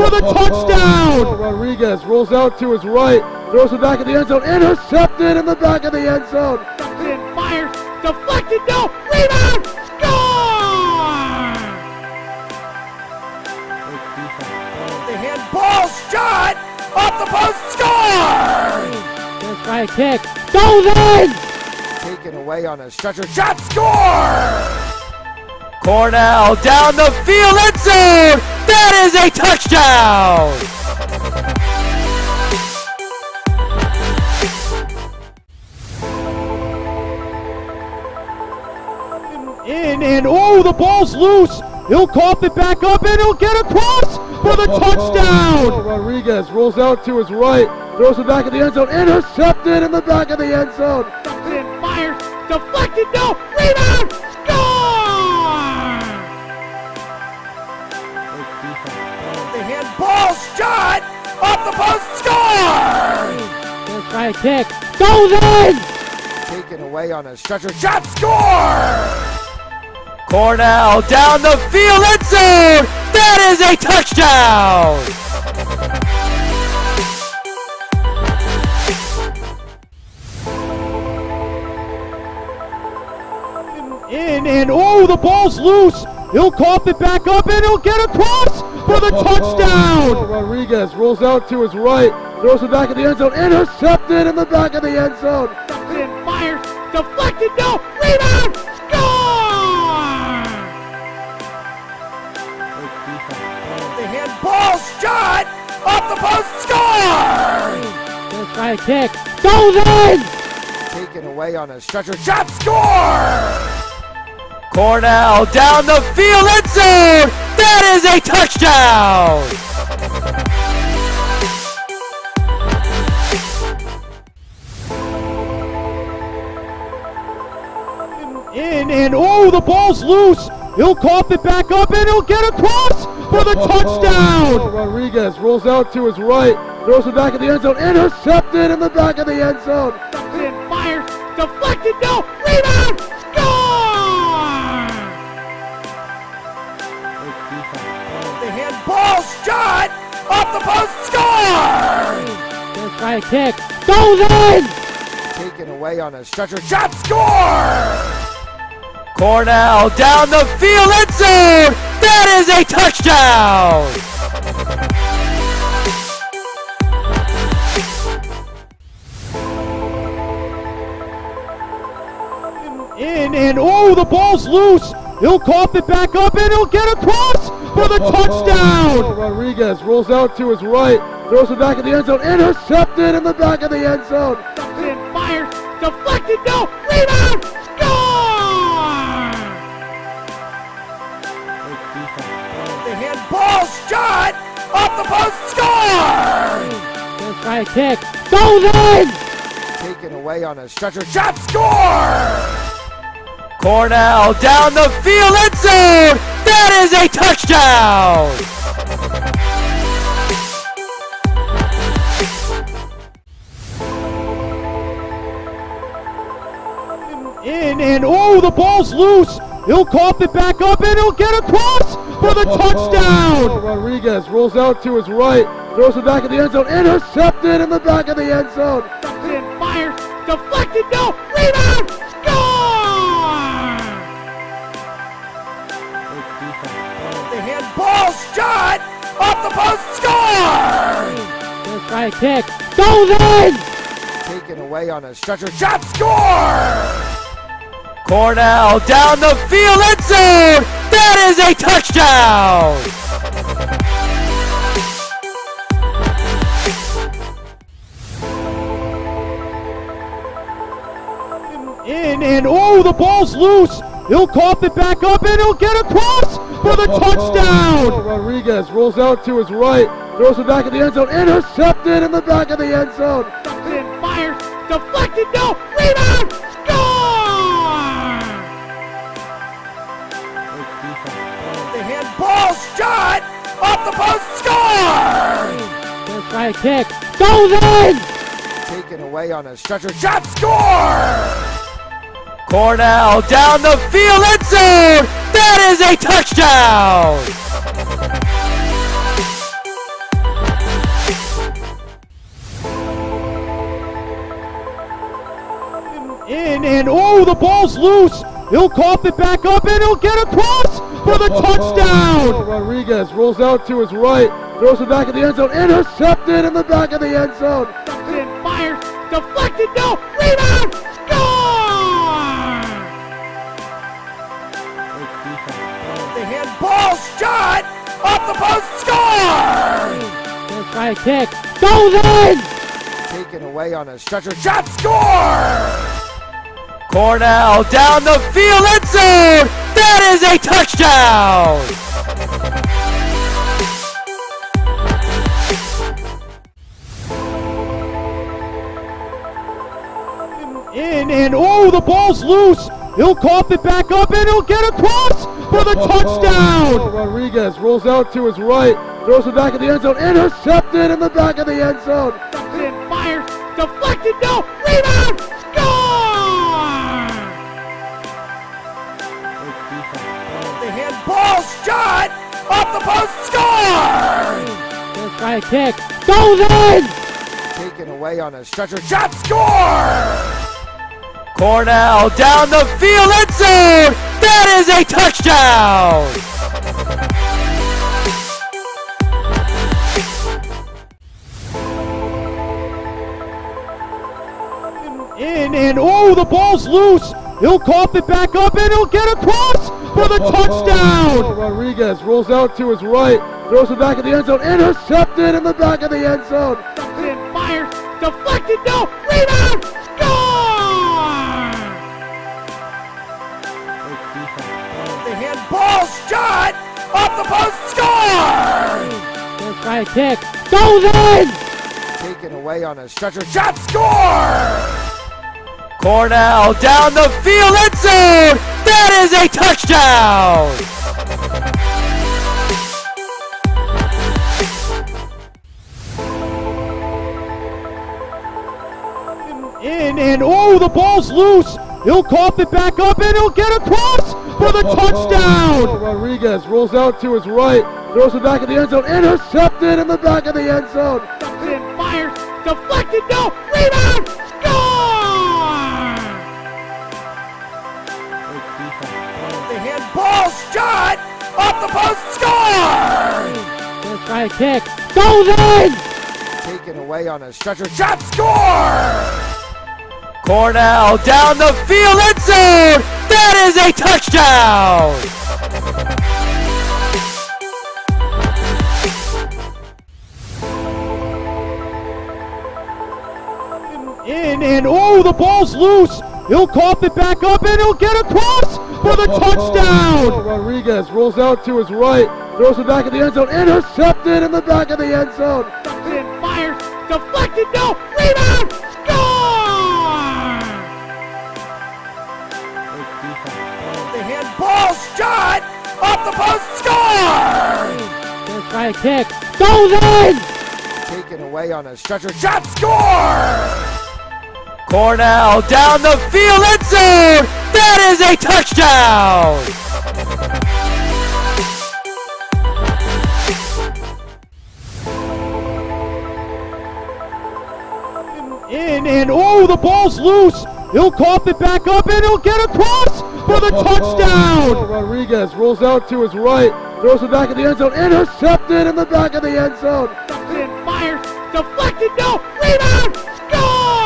for the touchdown! Rodriguez rolls out to his right, throws it back in the end zone, intercepted in the back of the end zone. Fires, deflected, no, rebound, score! The handball shot, off the post, score! First try kick, goes in! Taken away on a stretcher, shot, score! Cornell down the field, end zone! That is a touchdown! In and oh, the ball's loose. He'll cough it back up and he'll get across for the touchdown. Rodriguez rolls out to his right, throws it back in the end zone, intercepted in the back of the end zone. Fires, deflected, no, rebound, score! The handball shot, off the post, score! First try kick, goes in! Taken away on a stretcher, shot, score! Cornell down the field, end zone! That is a touchdown! In and oh, the ball's loose. He'll cough it back up and he'll get across for the touchdown. Rodriguez rolls out to his right, throws it back in the end zone, intercepted in the back of the end zone. Fires, deflected, no, rebound, score! The handball shot, off the post, score! First try kick, goes in! Taken away on a stretcher, shot, score! Cornell down the field, end zone! That is a touchdown! In and oh, the ball's loose. He'll cough it back up and he'll get across for the touchdown. Rodriguez rolls out to his right, throws it back in the end zone, intercepted in the back of the end zone. Fires, deflected, no, rebound, score! The handball shot, off the post, score! First try kick, goes in! Taken away on a stretcher, shot, score! Cornell down the field, end zone! That is a touchdown! In and oh, the ball's loose. He'll cough it back up and he'll get across for the touchdown. Rodriguez rolls out to his right, throws it back in the end zone, intercepted in the back of the end zone. Fires, deflected, no, rebound, score! The handball shot, off the post, score! First try kick, goes in! Taken away on a stretcher, shot, score! Cornell down the field, end zone! That is a touchdown! In and oh, the ball's loose. He'll cough it back up and he'll get across for the touchdown. Rodriguez rolls out to his right, throws it back in the end zone, intercepted in the back of the end zone. Fires, deflected, no, rebound, score! The handball shot, off the post, score! First try kick, goes in! Taken away on a stretcher, shot, score! Cornell down the field, end zone! That is a touchdown! In and oh, the ball's loose. He'll cough it back up and he'll get across for the touchdown. Rodriguez rolls out to his right, throws it back in the end zone, intercepted in the back of the end zone. Fires, deflected, no, rebound, score! The handball shot, off the post, score! First try kick, goes in! Taken away on a stretcher, shot, score! Cornell down the field, end zone! That is a touchdown! and oh, the ball's loose. He'll cough it back up and he'll get across for the touchdown. Rodriguez rolls out to his right, throws it back in the end zone, intercepted in the back of the end zone. And fires, deflected, no, rebound, score! The handball shot off the post, score! Let's try a kick, goes in! Taken away on a stretcher, shot, score! Cornell down the field, end zone! That is a touchdown! In and oh, the ball's loose. He'll cough it back up and he'll get across for the touchdown. Rodriguez rolls out to his right, throws it back in the end zone, intercepted in the back of the end zone. And fires, deflected, no, rebound, score! The handball shot off the post, score! Let's try a kick, goes in! Taken away on a stretcher, shot, score! Cornell down the field, end zone! That is a touchdown! In and oh, the ball's loose. He'll cough it back up and he'll get across for the touchdown. Rodriguez rolls out to his right, throws it back in the end zone, intercepted in the back of the end zone. And fires, deflected, no, rebound, score! The handball shot off the post, score! Let's try a kick, goes in! Taken away on a stretcher, shot, score! Cornell down the field, end zone! That is a touchdown! In and oh, the ball's loose. He'll cough it back up and he'll get across for the touchdown. Rodriguez rolls out to his right, throws it back in the end zone, intercepted in the back of the end zone. And fires, deflected, no, rebound, score! The handball shot off the post, score! Let's try a kick, goes in! Taken away on a stretcher, shot, score! Cornell down the field, end zone! That is a touchdown! In and oh, the ball's loose. He'll cough it back up and he'll get across for the touchdown. Rodriguez rolls out to his right, throws it back in the end zone, intercepted in the back of the end zone. And fires, deflected, no, rebound, score! The handball shot off the post, score! Let's try a kick, goes in! Taken away on a stretcher, shot, score! Cornell down the field, end zone! That is a touchdown! In and oh, the ball's loose. He'll cough it back up and he'll get across for the touchdown. Rodriguez rolls out to his right, throws it back in the end zone, intercepted in the back of the end zone. And fires, deflected, no, rebound, score!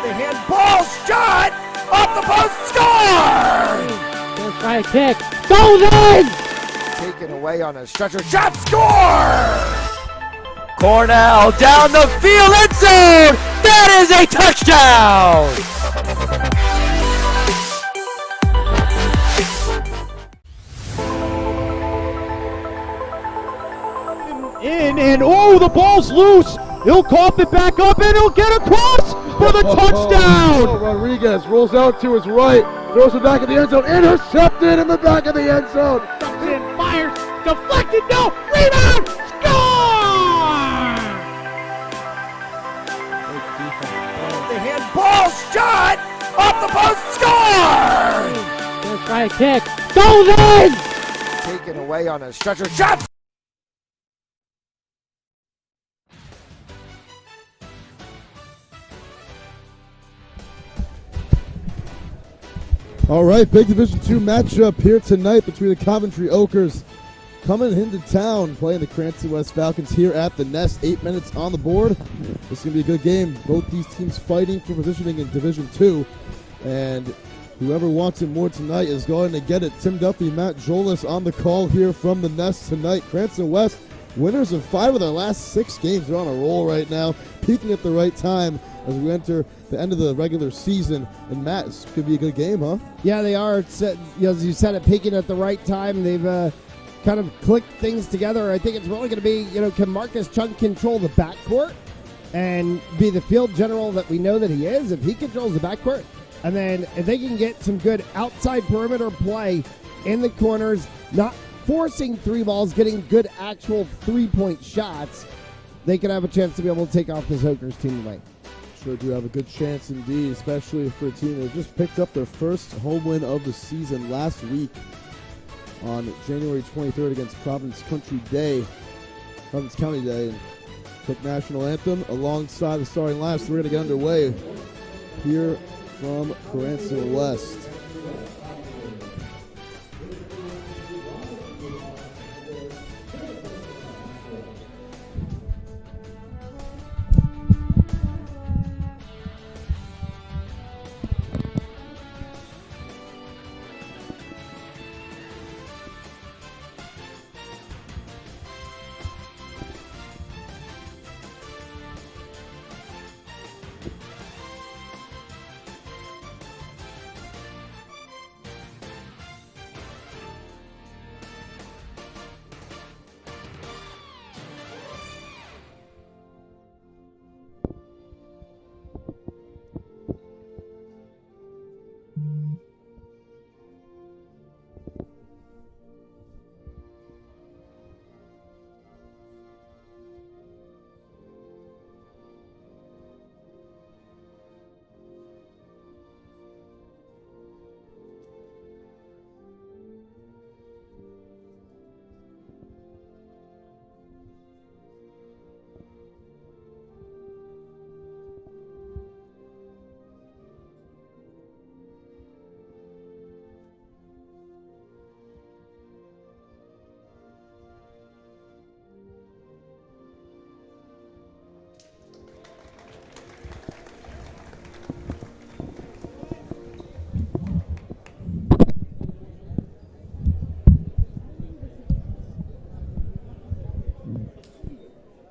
The handball shot off the post, score! Let's try a kick, goes in! Taken away on a stretcher, shot, score! Cornell down the field, end zone! That is a touchdown! In and oh, the ball's loose. He'll cough it back up and he'll get across for the touchdown. Rodriguez rolls out to his right, throws it back in the end zone, intercepted in the back of the end zone. And fires, deflected, no, rebound, score! The handball shot off the post, score! Let's try a kick, goes in! Taken away on a stretcher, shot. All right, big Division II matchup here tonight between the Coventry Oakers coming into town, playing the Cranston West Falcons here at the Nest. 8 minutes on the board. This is going to be a good game. Both these teams fighting for positioning in Division II. And whoever wants it more tonight is going to get it. Tim Duffy, Matt Jolis on the call here from the Nest tonight. Cranston West, winners of 5 of their last 6 games. They're on a roll right now, peaking at the right time as we enter the end of the regular season. And Matt, this could be a good game, huh? Yeah, they are. It's, as you said, it peaking at the right time. They've kind of clicked things together. I think it's really going to be, can Marcus Chung control the backcourt and be the field general that we know that he is? If he controls the backcourt, and then if they can get some good outside perimeter play in the corners, not forcing 3 balls, getting good actual 3-point shots, they could have a chance to be able to take off this Oakers team tonight. Sure do have a good chance indeed, especially for a team that just picked up their first home win of the season last week on January 23rd against Providence County Day, and took national anthem alongside the starting lineup. So we're going to get underway here from Cranston West.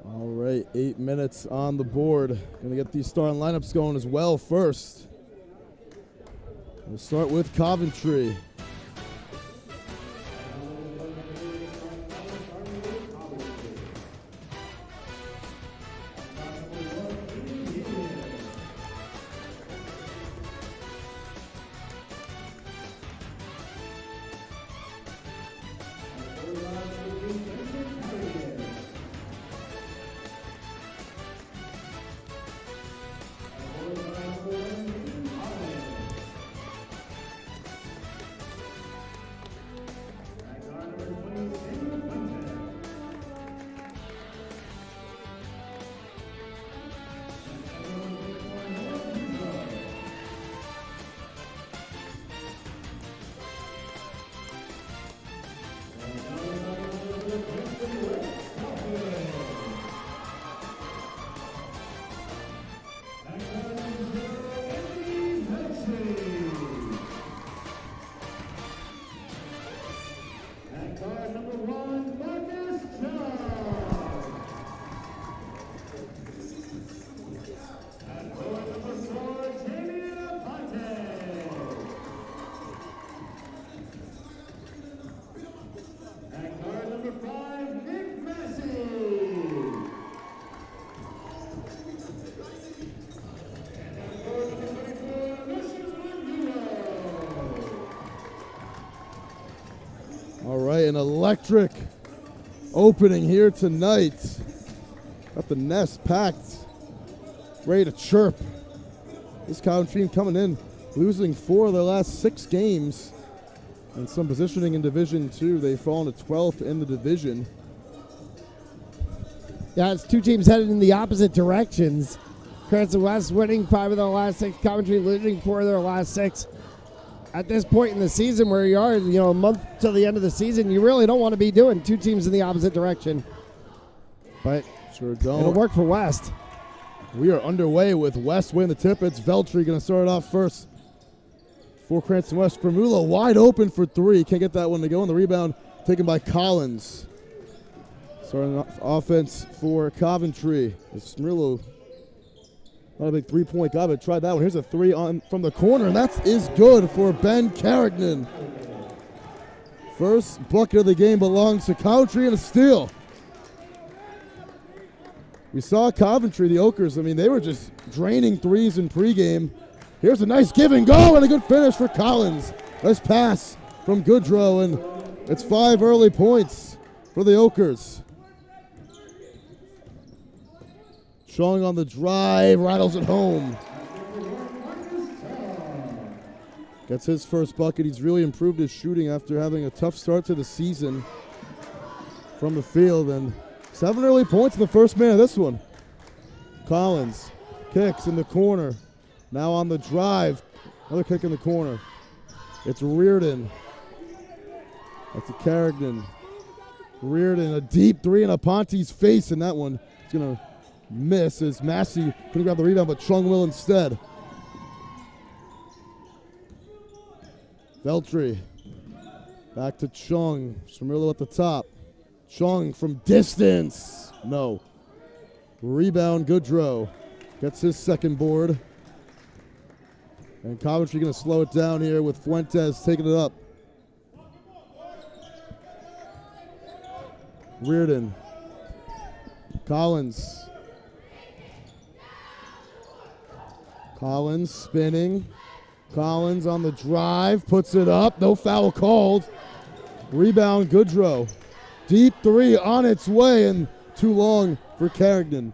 All right, 8 minutes on the board. Going to get these starting lineups going as well first. We'll start with Coventry. All right, an electric opening here tonight. Got the Nest packed, ready to chirp. This Coventry team coming in, losing 4 of their last 6 games. And some positioning in Division II. They've fallen to 12th in the division. Yeah, it's 2 teams headed in the opposite directions. Cranston West winning 5 of their last 6. Coventry losing 4 of their last 6. at this point in the season where you are, a month till the end of the season, you really don't want to be doing two teams in the opposite direction. But sure don't. It'll work for West. We are underway with West winning the tip. It's Veltri going to start it off first for Cranston West. Spermulo wide open for three. Can't get that one to go. And the rebound taken by Collins. Starting offense for Coventry. Spermulo, not a big three-point guy, but tried that one. Here's a three from the corner, and that is good for Ben Carrigan. First bucket of the game belongs to Coventry and a steal. We saw Coventry, the Okers, they were just draining threes in pregame. Here's a nice give and go and a good finish for Collins. Nice pass from Goodrow, and it's 5 early points for the Okers. Chung on the drive, rattles it home. Gets his first bucket. He's really improved his shooting after having a tough start to the season from the field, and 7 early points in the first minute of this one. Collins kicks in the corner. Now on the drive. Another kick in the corner. It's Reardon. That's a Carrigan. Reardon, a deep three in Aponte's face, and that one is going to miss as Massey couldn't grab the rebound, but Chung will instead. Veltri. Back to Chung. Spermulo at the top. Chung from distance. No. Rebound, Goodrow. Gets his second board. And Coventry going to slow it down here with Fuentes taking it up. Reardon. Collins. Collins spinning. Collins on the drive. Puts it up. No foul called. Rebound, Goodrow. Deep three on its way and too long for Carrigan.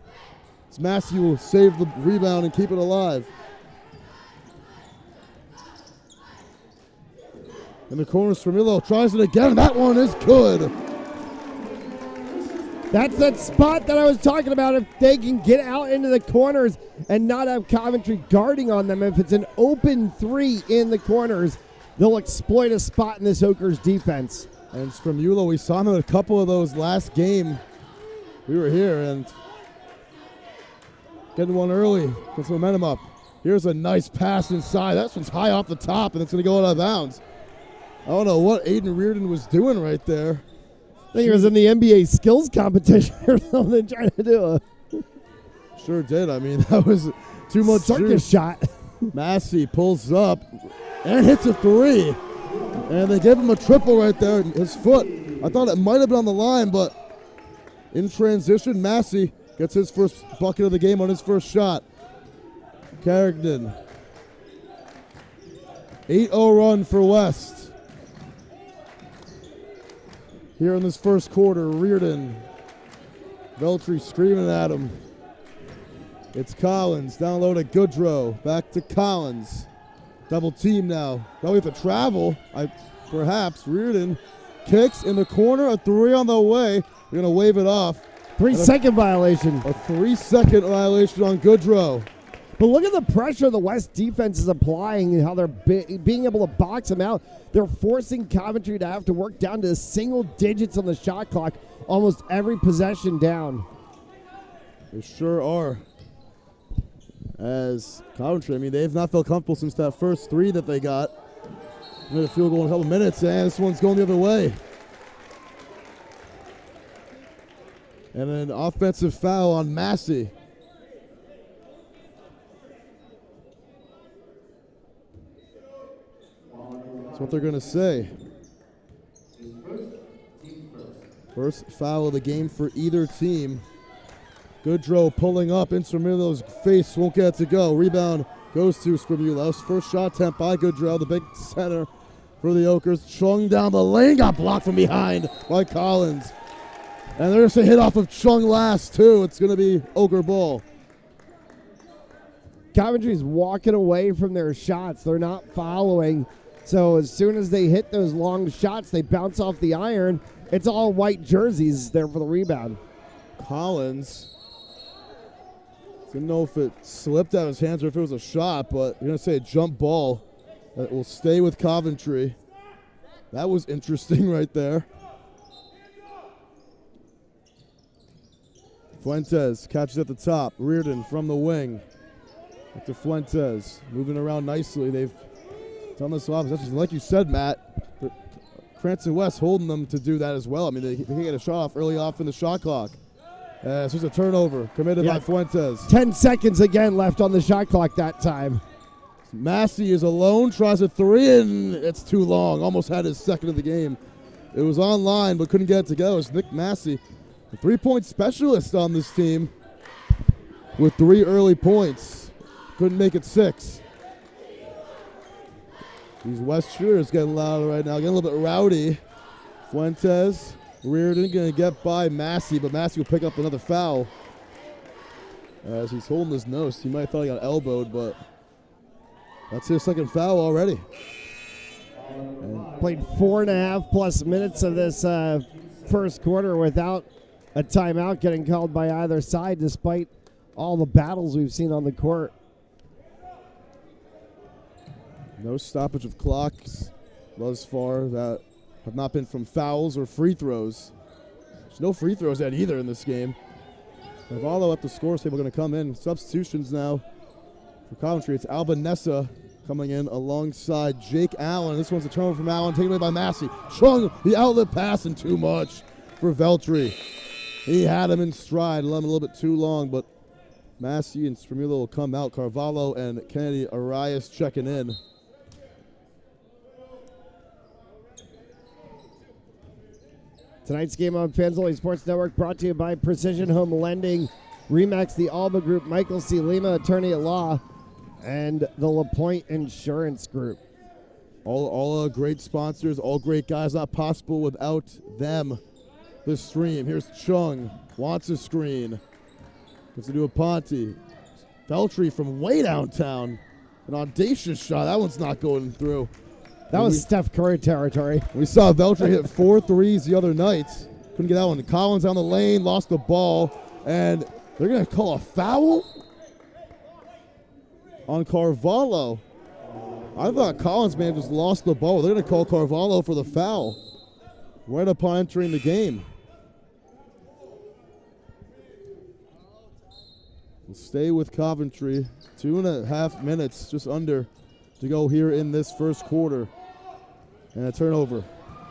Massey will save the rebound and keep it alive. In the corner, Spermulo tries it again. That one is good. That's that spot that I was talking about. If they can get out into the corners and not have Coventry guarding on them, if it's an open three in the corners, they'll exploit a spot in this Okers defense. And Spermulo, we saw him in a couple of those last game. We were here and getting one early, gets momentum up. Here's a nice pass inside. That one's high off the top, and it's going to go out of bounds. I don't know what Aiden Reardon was doing right there. I think he was in the NBA skills competition or something trying to do a... Sure did. That was too much circus shot. Massey pulls up and hits a three. And they gave him a triple right there. His foot, I thought it might have been on the line, but in transition, Massey gets his first bucket of the game on his first shot. Carrigan. 8-0 run for West. Here in this first quarter, Reardon. Veltri screaming at him. It's Collins, down low to Goodrow. Back to Collins. Double team now. Now we have to travel. Perhaps Reardon kicks in the corner. A three on the way. We're going to wave it off. 3-second violation. A 3-second violation on Goodrow. But look at the pressure the West defense is applying and how they're being able to box them out. They're forcing Coventry to have to work down to single digits on the shot clock almost every possession down. They sure are. As Coventry, they've not felt comfortable since that first three that they got. Made a field goal in a couple minutes, and this one's going the other way. And an offensive foul on Massey. That's what they're going to say. First foul of the game for either team. Goodrow pulling up in Spermulo's face, won't get it to go. Rebound goes to Spermulo. First shot attempt by Goodrow, the big center for the Okers. Chung down the lane, got blocked from behind by Collins. And there's a hit off of Chung last, too. It's going to be Oker ball. Coventry's walking away from their shots. They're not following. So as soon as they hit those long shots, they bounce off the iron. It's all white jerseys there for the rebound. Collins. Didn't know if it slipped out of his hands or if it was a shot, but you're going to say a jump ball. That will stay with Coventry. That was interesting right there. Fuentes catches at the top. Reardon from the wing. Back to Fuentes. Moving around nicely. They've done this offense. Like you said, Matt, Cranston West holding them to do that as well. I mean, they can get a shot off early off in the shot clock. It's just a turnover committed by Fuentes. 10 seconds again left on the shot clock that time. Massey is alone, tries a three, and it's too long. Almost had his second of the game. It was online, but couldn't get it to go. It's Nick Massey, the three-point specialist on this team, with 3 early points. Couldn't make it 6. These West shooters getting louder right now, getting a little bit rowdy. Fuentes, Reardon going to get by Massey, but Massey will pick up another foul. As he's holding his nose, he might have thought he got elbowed, but that's his second foul already. And played 4.5 plus minutes of this first quarter without a timeout getting called by either side, despite all the battles we've seen on the court. No stoppage of clocks thus far that have not been from fouls or free throws. There's no free throws yet either in this game. Carvalho at the scores table going to come in. Substitutions now for Coventry. It's Albanesa coming in alongside Jake Allen. This one's a turnover from Allen, taken away by Massey. Chung, the outlet pass, and too much for Veltri. He had him in stride, let him a little bit too long, but Massey and Spramula will come out. Carvalho and Kennedy Arias checking in. Tonight's game on Fanzoli Sports Network brought to you by Precision Home Lending, Remax, the Alba Group, Michael C. Lima, attorney at law, and the LaPointe Insurance Group. All great sponsors, all great guys. Not possible without them. The stream. Here's Chung. Wants a screen. Gives it to Aponte. Veltri from way downtown. An audacious shot. That one's not going through. That was Steph Curry territory. We saw Veltri hit 4 threes the other night. Couldn't get that one. Collins on the lane, lost the ball, and they're going to call a foul on Carvalho. I thought Collins may have just lost the ball. They're going to call Carvalho for the foul right upon entering the game. We'll stay with Coventry. 2.5 minutes, just under, to go here in this first quarter. And a turnover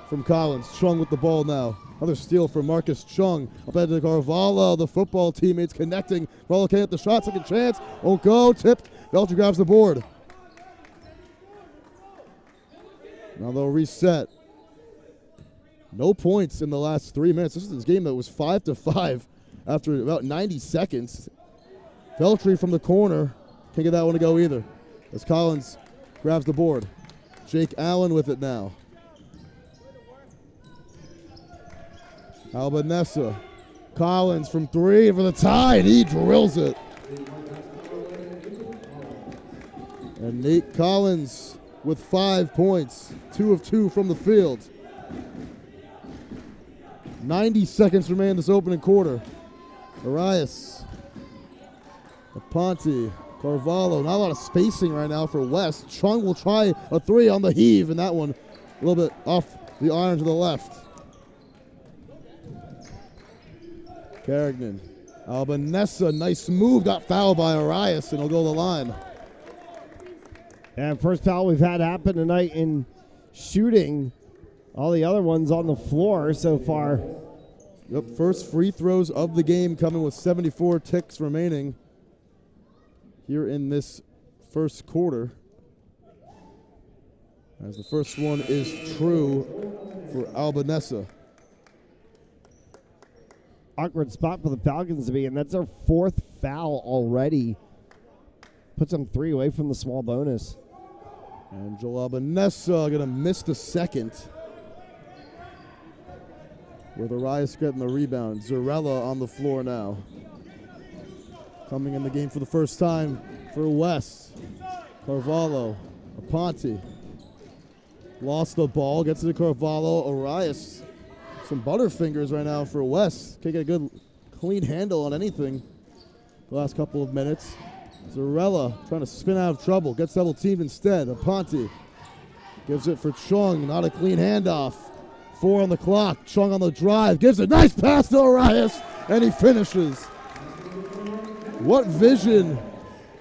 from Collins. Chung with the ball now. Another steal from Marcus Chung. Up ahead to Carvalho. The football teammates connecting. Carvalho can't hit the shot. Second chance. Won't go. Tipped. Veltri grabs the board. Now they'll reset. No points in the last 3 minutes. This is a game that was 5-5 after about 90 seconds. Veltri from the corner. Can't get that one to go either. As Collins grabs the board. Jake Allen with it now. Albanesa. Collins from 3 for the tie, and he drills it. And Nate Collins with 5 points. 2 of 2 from the field. 90 seconds remain in this opening quarter. Arias. Aponte. Carvalho, not a lot of spacing right now for West. Chung will try a 3 on the heave, and that one a little bit off the iron to the left. Carignan. Albanesa, nice move, got fouled by Arias, and he'll go to the line. And first foul we've had happen tonight in shooting. All the other ones on the floor so far. Yep, first free throws of the game coming with 74 ticks remaining here in this first quarter. As the first one is true for Albanesa. Awkward spot for the Falcons to be in. That's their 4th foul already. Puts them 3 away from the small bonus. Angel Albanesa going to miss the second. With Arias getting the rebound. Zarella on the floor now. Coming in the game for the first time for West. Carvalho, Aponte. Lost the ball, gets it to Carvalho. Arias, some butterfingers right now for West. Can't get a good, clean handle on anything the last couple of minutes. Zarella trying to spin out of trouble, gets double teamed instead. Aponte Gives it for Chung. Not a clean handoff. 4 on the clock. Chung on the drive. Gives a nice pass to Arias. And he finishes. What vision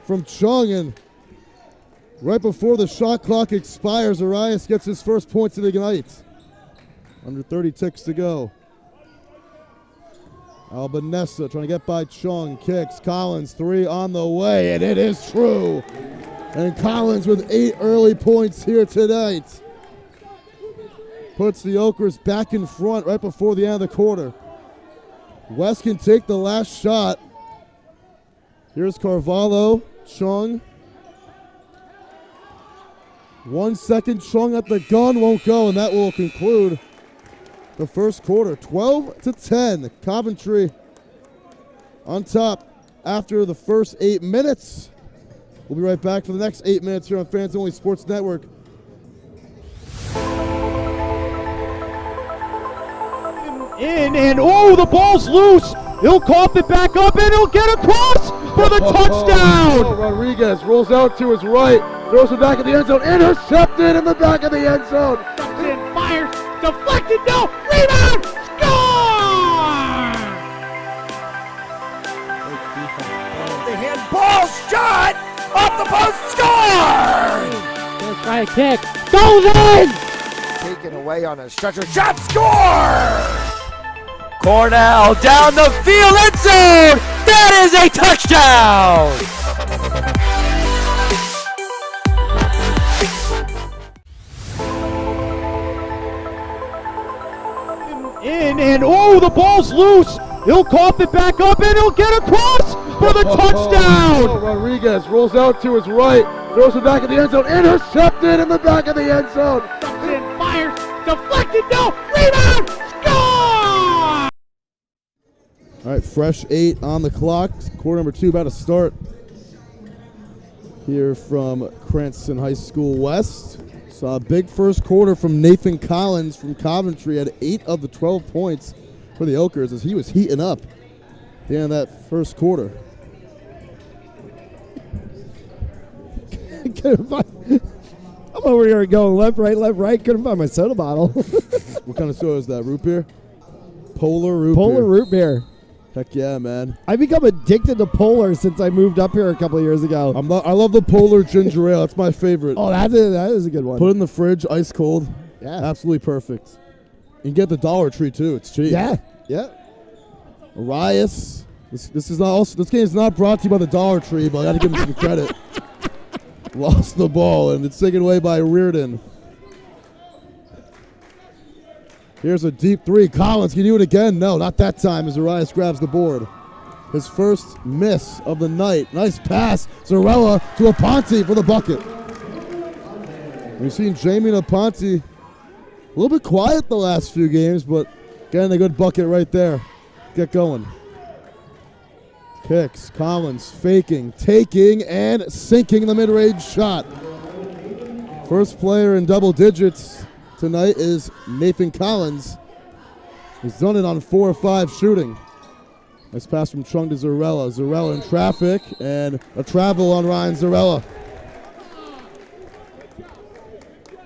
from Chung. And right before the shot clock expires, Arias gets his first points of the night. Under 30 ticks to go. Albanesa trying to get by Chung. Kicks. Collins, 3 on the way. And it is true. And Collins with 8 early points here tonight. Puts the Okers back in front right before the end of the quarter. West can take the last shot. Here's Carvalho. Chung. 1 second. Chung at the gun. Won't go, and that will conclude the first quarter. 12-10. Coventry on top after the first 8 minutes. We'll be right back for the next 8 minutes here on Fans Only Sports Network. And oh, the ball's loose. He'll cough it back up, and he'll get across for the touchdown. Rodriguez rolls out to his right, throws it back in the end zone, intercepted in the back of the end zone. Fires, deflected, no, rebound, score! The handball shot off the post, score! Gonna try a kick, goes in! Taken away on a stretcher, shot, score! Cornell down the field, end zone! That is a touchdown! And oh, the ball's loose. He'll cough it back up, and he'll get across for the touchdown. Rodriguez rolls out to his right, throws it back in the end zone, intercepted in the back of the end zone. Fires, deflected, no, rebound, score! All right, fresh 8 on the clock. Quarter number 2 about to start here from Cranston High School West. Saw a big first quarter from Nathan Collins from Coventry. Had 8 of the 12 points for the Okers as he was heating up at the end of that first quarter. I'm over here going left, right. Couldn't find my soda bottle. What kind of soda is that? Root beer? Polar root beer. Polar root beer. Heck yeah, man. I've become addicted to Polar since I moved up here a couple of years ago. I love the Polar ginger ale. That's my favorite. Oh, that is a good one. Put it in the fridge, ice cold. Yeah. Absolutely perfect. You can get the Dollar Tree too. It's cheap. Yeah. Arias. This game is not brought to you by the Dollar Tree, but I got to give him some credit. Lost the ball, and it's taken away by Reardon. Here's a deep 3. Collins, can you do it again? No, not that time as Arias grabs the board. His first miss of the night. Nice pass. Zarella to Aponte for the bucket. We've seen Jamie and Aponte a little bit quiet the last few games, but getting a good bucket right there. Get going. Kicks. Collins faking, taking, and sinking the mid-range shot. First player in double digits tonight is Nathan Collins. He's done it on 4 or 5 shooting. Nice pass from Chung to Zarella. Zarella in traffic, and a travel on Ryan Zarella.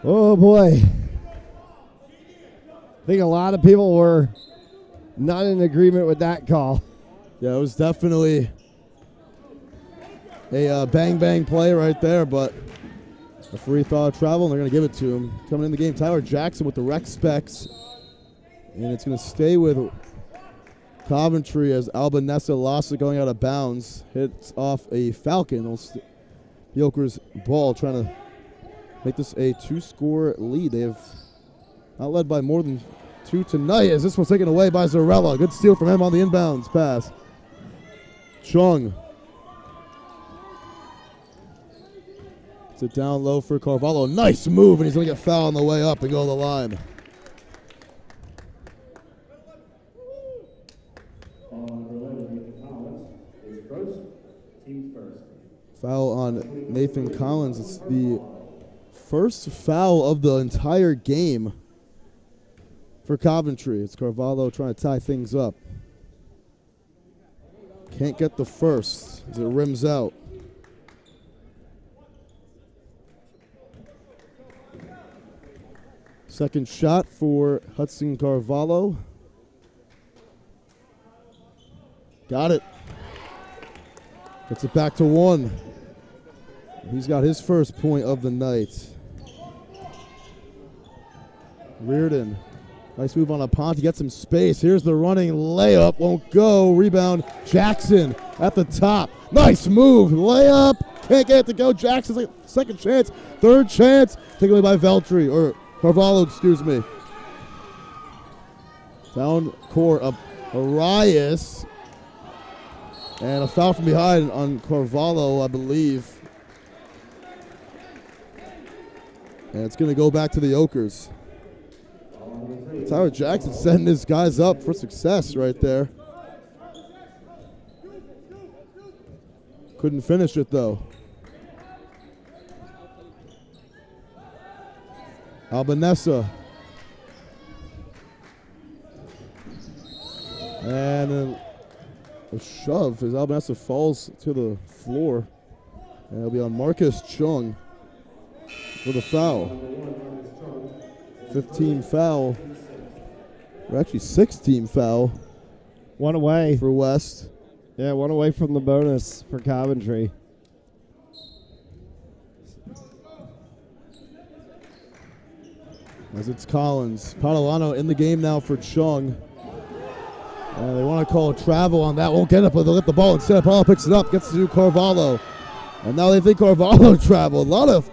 Oh, boy. I think a lot of people were not in agreement with that call. Yeah, it was definitely a bang-bang play right there, but a free thought travel, and they're going to give it to him. Coming in the game, Tyler Jackson with the rec specs, and it's going to stay with Coventry as Albanesa lost it going out of bounds. Hits off a Falcon. The Okers ball trying to make this a 2-score lead. They have not led by more than 2 tonight as this one's taken away by Zarella. Good steal from him on the inbounds pass. Chung. It's it down low for Carvalho. Nice move, and he's going to get fouled on the way up and go to the line. Foul on Nathan Collins. It's the first foul of the entire game for Coventry. It's Carvalho trying to tie things up. Can't get the first as it rims out. Second shot for Hudson Carvalho. Got it. Gets it back to 1. He's got his first point of the night. Reardon. Nice move on Aponte. Gets some space. Here's the running layup. Won't go. Rebound. Jackson at the top. Nice move. Layup. Can't get it to go. Jackson's like second chance. Third chance. Taken away by Veltri. Or Carvalho, excuse me. Down court of Arias. And a foul from behind on Carvalho, I believe. And it's going to go back to the Okers. Tyler Jackson setting his guys up for success right there. Couldn't finish it though. Albanesa. And a shove as Albanesa falls to the floor. And it'll be on Marcus Chung for the foul. 15 foul. Or actually 16 foul. One away. For West. Yeah, one away from the bonus for Coventry. As it's Collins. Padalano in the game now for Chung. They want to call a travel on that. Won't get it, but they'll get the ball instead. Paulo picks it up, gets to Carvalho. And now they think Carvalho traveled. A lot of,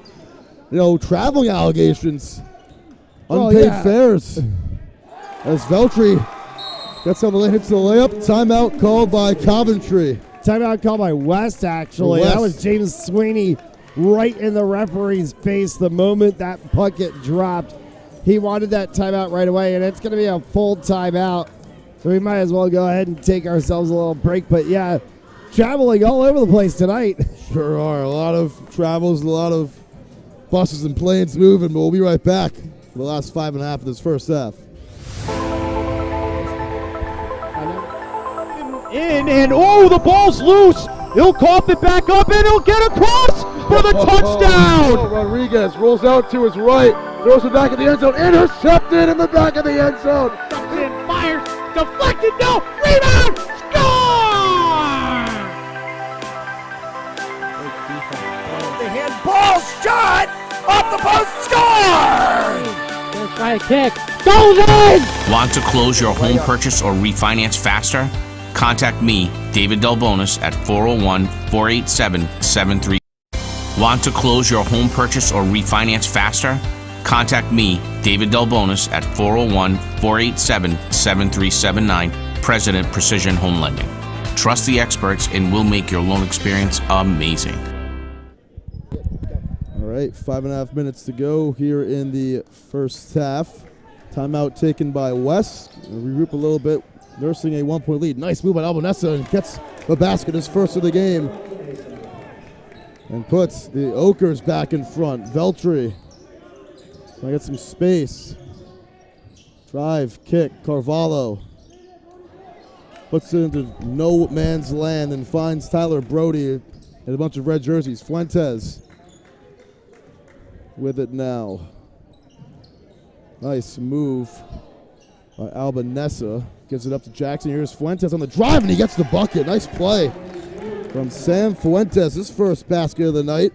traveling allegations. Unpaid fares. As Veltri gets on the lane, hits the layup. Timeout called by Coventry. Timeout called by West, actually. That was James Sweeney right in the referee's face the moment that bucket dropped. He wanted that timeout right away, and it's going to be a full timeout. So we might as well go ahead and take ourselves a little break. But, yeah, traveling all over the place tonight. Sure are. A lot of travels, a lot of buses and planes moving. But we'll be right back for the last 5.5 of this first half. And the ball's loose. He'll cough it back up, and he'll get across for the touchdown. Rodriguez rolls out to his right, throws it back in the end zone, intercepted in the back of the end zone. Fires, deflected, no, rebound, score! The handball shot off the post, score! Try a kick, goes in! Want to close your home purchase or refinance faster? Contact me, David Delbonis, at 401-487-73. Want to close your home purchase or refinance faster? Contact me, David Delbonis, at 401-487-7379, President Precision Home Lending. Trust the experts and we'll make your loan experience amazing. All right, 5.5 minutes to go here in the first half. Timeout taken by West. We'll regroup a little bit, nursing a 1-point lead. Nice move by Albanesa and gets the basket, his first of the game. And puts the Okers back in front. Veltri. Trying to get some space. Drive, kick, Carvalho. Puts it into no man's land and finds Tyler Brody in a bunch of red jerseys. Fuentes with it now. Nice move by Albanesa. Gives it up to Jackson. Here's Fuentes on the drive, and he gets the bucket. Nice play from Sam Fuentes, his first basket of the night.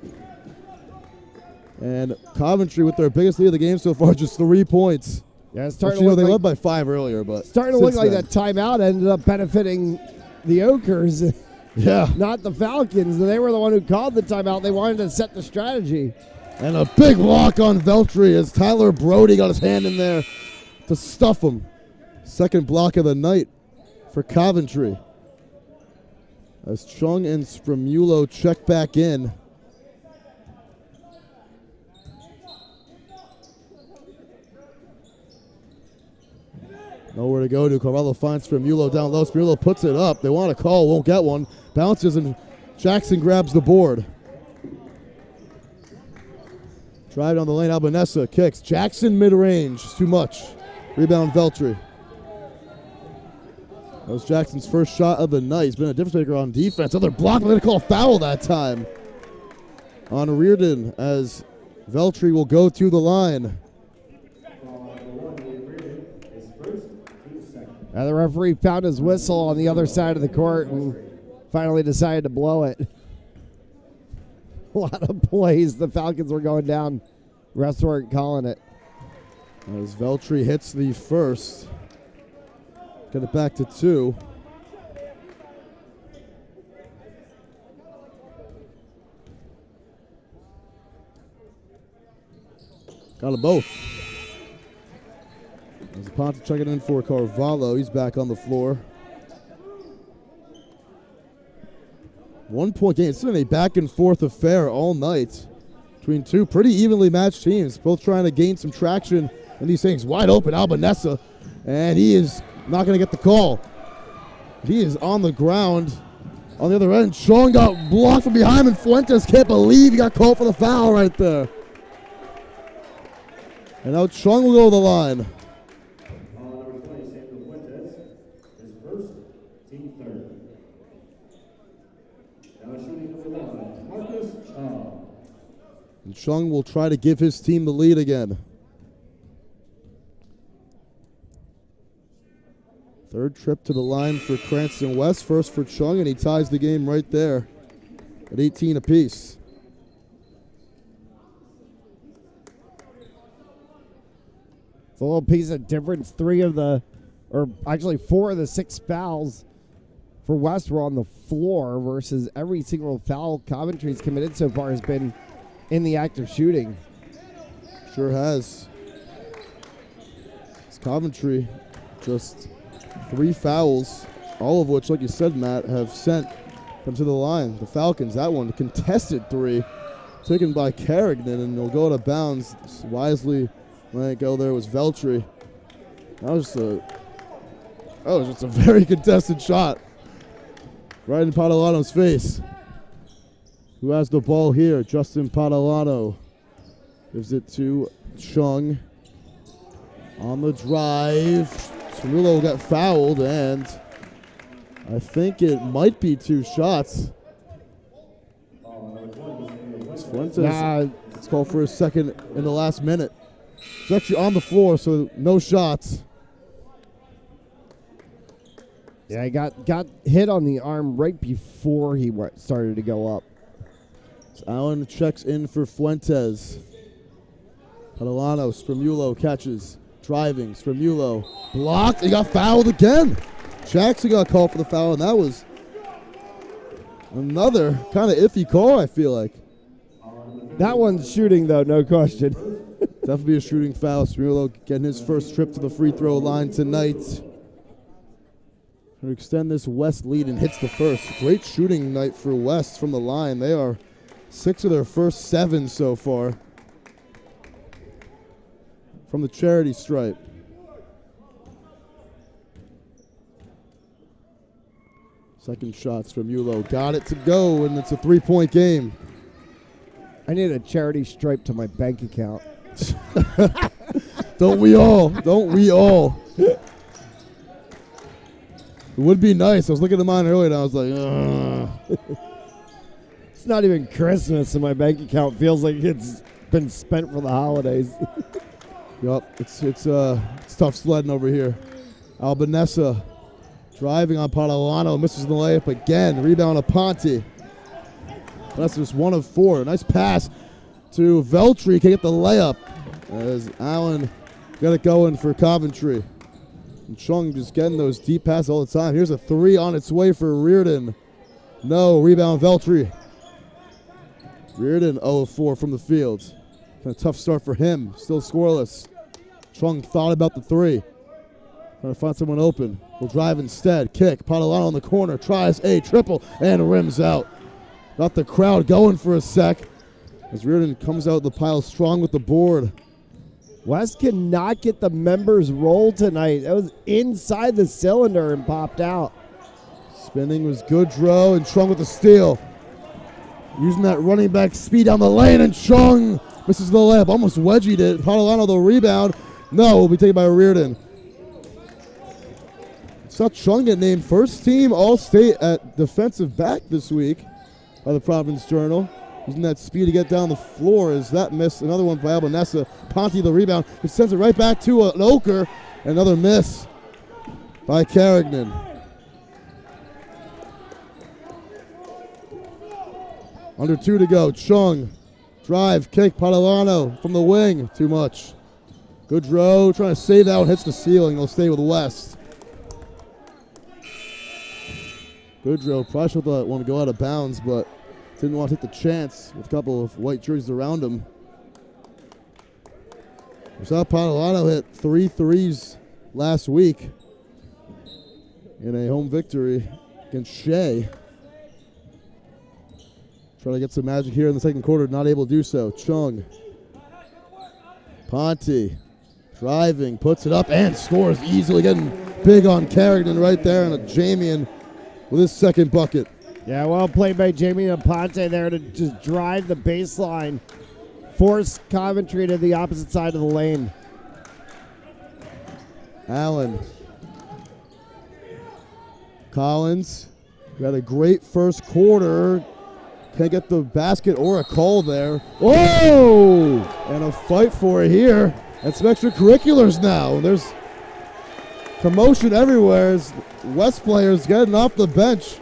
And Coventry with their biggest lead of the game so far, just 3 points. Yeah, it's starting to look they like, led by 5 earlier, but starting to look like that timeout ended up benefiting the Okers. Yeah. Not the Falcons. They were the one who called the timeout. They wanted to set the strategy. And a big block on Veltri as Tyler Brody got his hand in there to stuff him. Second block of the night for Coventry. As Chung and Spramulo check back in. Nowhere to go to. Carvalho finds Spramulo down low. Spramulo puts it up. They want a call, won't get one. Bounces, and Jackson grabs the board. Drive down the lane. Albanesa kicks. Jackson mid-range. Too much. Rebound Veltri. That was Jackson's first shot of the night. He's been a difference maker on defense. Another block. They're going to call a foul that time on Reardon as Veltri will go to the line. The referee found his whistle on the other side of the court and finally decided to blow it. A lot of plays. The Falcons were going down. Refs weren't calling it. As Veltri hits the first. Get it back to 2. Got them both. As Ponte checking in for Carvalho. He's back on the floor. 1 point game. It's been a back and forth affair all night between two pretty evenly matched teams, both trying to gain some traction in these things. Wide open, Albanesa, and he is not going to get the call. He is on the ground. On the other end, Sean got blocked from behind, and Fuentes can't believe he got called for the foul right there. And now Chung will go to the line. And Chung will try to give his team the lead again. Third trip to the line for Cranston West. First for Chung, and he ties the game right there at 18 apiece. It's a little piece of difference. 4 of the 6 fouls for West were on the floor versus every single foul Coventry's committed so far has been in the act of shooting. Sure has. It's Coventry, just 3 fouls, all of which, like you said, Matt, have sent them to the line. The Falcons, that one, contested 3, taken by Carrigan, and they'll go out of bounds. Wisely let it go there was Veltri. That was just a very contested shot. Right in Padalano's face. Who has the ball here? Justin Padalano gives it to Chung. On the drive, Cirulo got fouled, and I think it might be 2 shots. Fuentes, it's called for a second in the last minute. It's actually on the floor, so no shots. Yeah, he got hit on the arm right before he started to go up. So Allen checks in for Fuentes. Padalano, Spremulo catches. Driving, Spremulo blocked. He got fouled again. Jackson got called for the foul, and that was another kind of iffy call, I feel like. That one's shooting, though, no question. Definitely a shooting foul. Spremulo getting his first trip to the free throw line tonight. To extend this West lead and hits the first. Great shooting night for West from the line. They are 6 of their first 7 so far from the charity stripe. Second shots from Yulo. Got it to go, and it's a 3-point game. I need a charity stripe to my bank account. Don't we all? Don't we all? It would be nice. I was looking at mine earlier, and I was like, ugh. It's not even Christmas, and my bank account feels like it's been spent for the holidays. Yup, it's tough sledding over here. Albanesa driving on Padalano, misses the layup again. Rebound to Ponte. That's just 1 of 4. Nice pass to Veltri. Can get the layup as Allen got it going for Coventry. And Chung just getting those deep passes all the time. Here's a 3 on its way for Reardon. No, rebound Veltri. Reardon 0 of 4 from the field. A tough start for him. Still scoreless. Chung thought about the 3. Trying to find someone open. Will drive instead. Kick. Padalano in the corner. Tries a triple and rims out. Got the crowd going for a sec as Reardon comes out of the pile strong with the board. West cannot get the members roll tonight. That was inside the cylinder and popped out. Spinning was Goodrow, and Chung with the steal. Using that running back speed down the lane, and Chung misses the layup. Almost wedgied it. Padalano the rebound. No, will be taken by Reardon. Saw Chung get named first team All-State at defensive back this week by the Providence Journal. Using that speed to get down the floor as that miss. Another one by Albanesa. Ponte the rebound. He sends it right back to an Oker. Another miss by Carrigan. Under 2 to go. Chung. Drive, kick, Padalano from the wing. Too much. Goodrow trying to save that one. Hits the ceiling. They'll stay with West. Goodrow probably should have wanted to go out of bounds, but didn't want to take the chance with a couple of white jerseys around him. We saw Padalano hit 3 threes last week in a home victory against Shea. Trying to get some magic here in the second quarter, not able to do so. Chung. Ponte driving, puts it up and scores easily, getting big on Carrington right there, and a Jamian with his second bucket. Yeah, well played by Jamian Ponte there to just drive the baseline, force Coventry to the opposite side of the lane. Allen. Collins, who had a great first quarter. Can't get the basket or a call there. Oh! And a fight for it here. And some extracurriculars now. There's commotion everywhere as West players getting off the bench.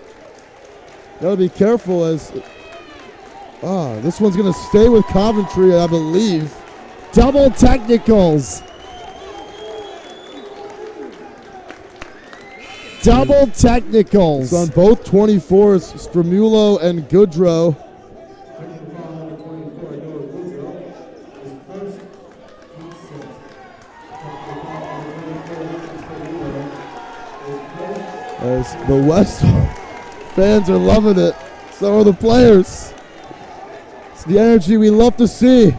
Gotta be careful as this one's gonna stay with Coventry, I believe. Double technicals. Double technicals. It's on both 24s, Stramulo and Goodrow. As the West fans are loving it, so are the players. It's the energy we love to see.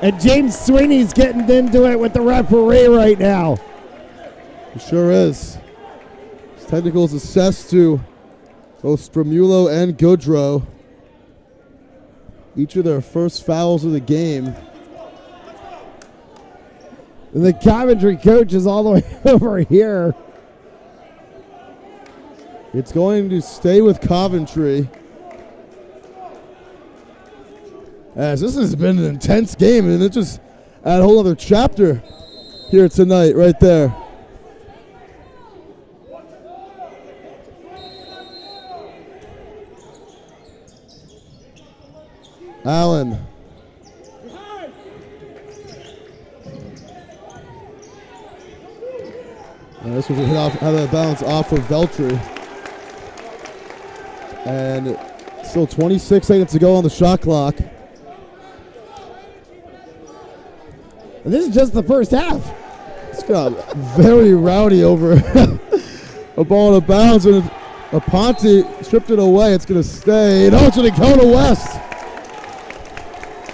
And James Sweeney's getting into it with the referee right now. He sure is. His technicals assessed to both Stramulo and Goodrow. Each of their first fouls of the game. And the Coventry coach is all the way over here. It's going to stay with Coventry. As this has been an intense game, and it just add a whole other chapter here tonight, right there. Allen. And this was a hit out of bounds off of Veltri. And still 26 seconds to go on the shot clock. And this is just the first half. It's got very rowdy over a ball out of bounds, and Ponte stripped it away. It's going to stay. No, it's going to go to West.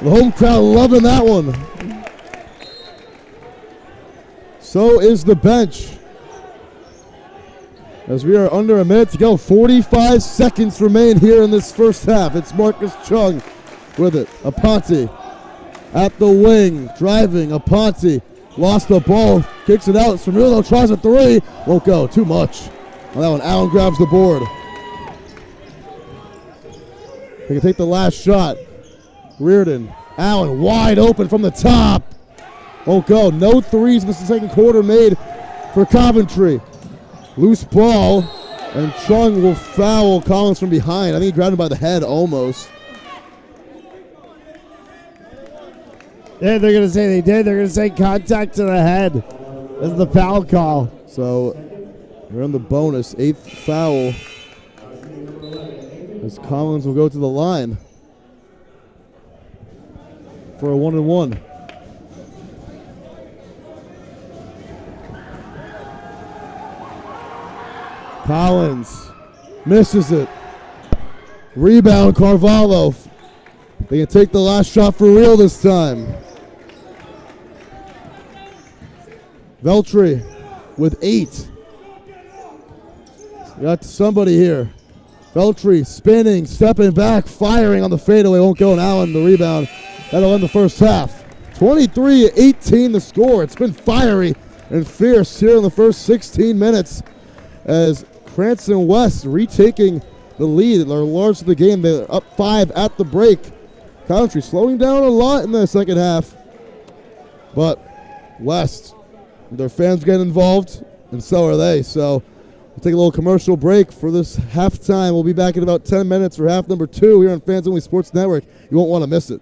The home crowd loving that one. So is the bench. As we are under a minute to go, 45 seconds remain here in this first half. It's Marcus Chung with it. Aponte at the wing, driving. Aponte lost the ball, kicks it out. Stramulo tries a three, won't go. Too much. On that one, Allen grabs the board. They can take the last shot. Reardon, Allen wide open from the top. Won't go. No threes in the second quarter made for Coventry. Loose ball, and Chung will foul Collins from behind. I think he grabbed him by the head almost. Yeah, they're going to say they did. They're going to say contact to the head. This is the foul call. So we're on the bonus, 8th foul. As Collins will go to the line for a 1-and-1. Collins misses it. Rebound, Carvalho. They can take the last shot for real this time. Veltri with 8. Got somebody here. Veltri spinning, stepping back, firing on the fadeaway. Won't go, and Allen the rebound. That'll end the first half. 23-18 the score. It's been fiery and fierce here in the first 16 minutes as Cranston West retaking the lead. They're large of the game. They're up 5 at the break. Coventry slowing down a lot in the second half, but West. Their fans get involved, and so are they. So we'll take a little commercial break for this halftime. We'll be back in about 10 minutes for half number 2 here on Fans Only Sports Network. You won't want to miss it.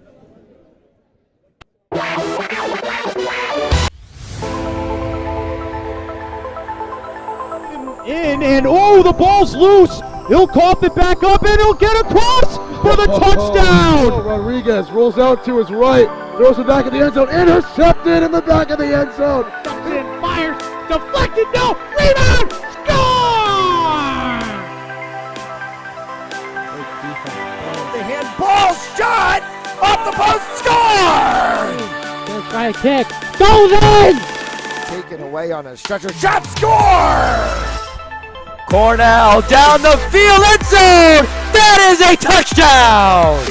And oh, the ball's loose. He'll cough it back up, and he'll get across for the touchdown. Rodriguez rolls out to his right, throws it back in the end zone, intercepted in the back of the end zone. And fires, deflected, no, rebound, score! The handball shot off the post, score! Gonna try a kick, goes in! Taken away on a stretcher, shot, score! Cornell down the field, end zone! That is a touchdown!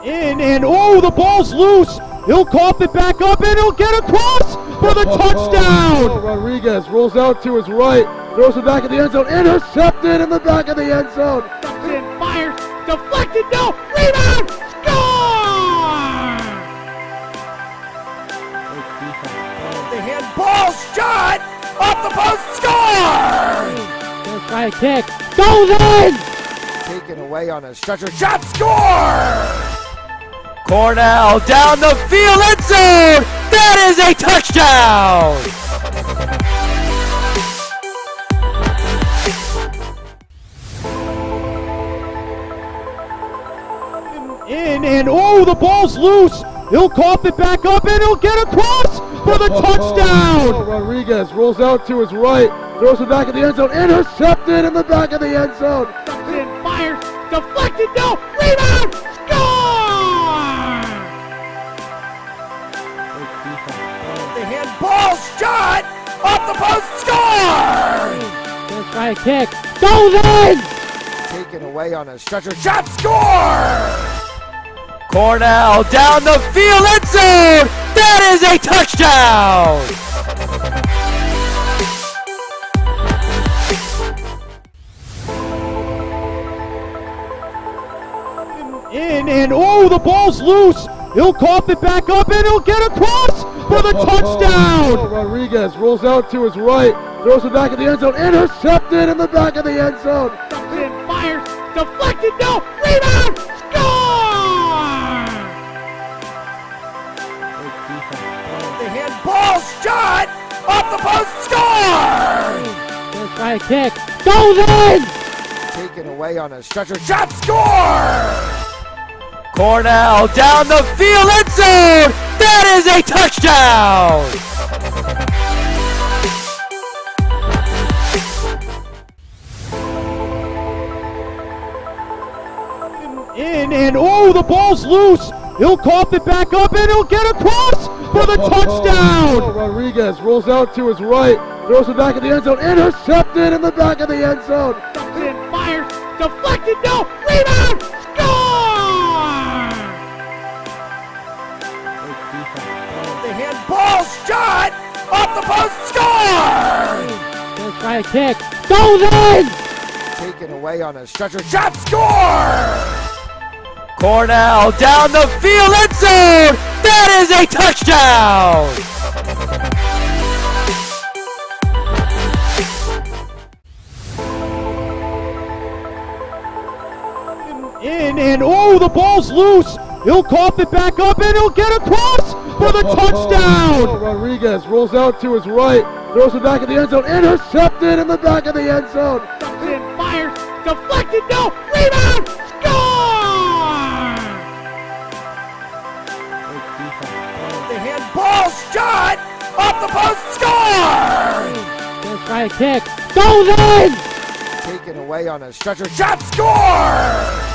And oh, the ball's loose. He'll cough it back up, and he'll get across for the touchdown. Rodriguez rolls out to his right, throws it back in the end zone, intercepted in the back of the end zone. And fires, deflected, no, rebound, score! The handball shot off the post, score! Gonna try a kick, goes in! Taken away on a stretcher, shot, score! Cornell down the field, end zone! That is a touchdown! And oh, the ball's loose. He'll cough it back up, and he'll get across for the touchdown. Rodriguez rolls out to his right, throws it back in the end zone, intercepted in the back of the end zone. And fires, deflected, no, rebound, score! The handball shot off the post, score! Gonna try a kick, goes in! Taken away on a stretcher, shot, score! Cornell down the field, end zone! That is a touchdown! And oh, the ball's loose. He'll cough it back up, and he'll get across for the touchdown. Rodriguez rolls out to his right, throws it back in the end zone, intercepted in the back of the end zone. And fires, deflected, no, rebound, score! The handball shot off the post, score! Gonna try a kick, goes in! Taken away on a stretcher, shot, score! Cornell down the field, end zone! That is a touchdown! And oh, the ball's loose. He'll cough it back up, and he'll get across for the touchdown. Rodriguez rolls out to his right, throws it back in the end zone, intercepted in the back of the end zone. And fires, deflected, no, rebound, score! The handball shot off the post, score! Gonna try a kick, goes in! Taken away on a stretcher, shot, score! Cornell down the field, end zone! That is a touchdown! And oh, the ball's loose. He'll cough it back up, and he'll get across for the touchdown. Rodriguez rolls out to his right, throws it back in the end zone, intercepted in the back of the end zone. And fires, deflected, no, rebound, score! The handball shot off the post, score! Gonna try a kick, goes in! Taken away on a stretcher, shot, score!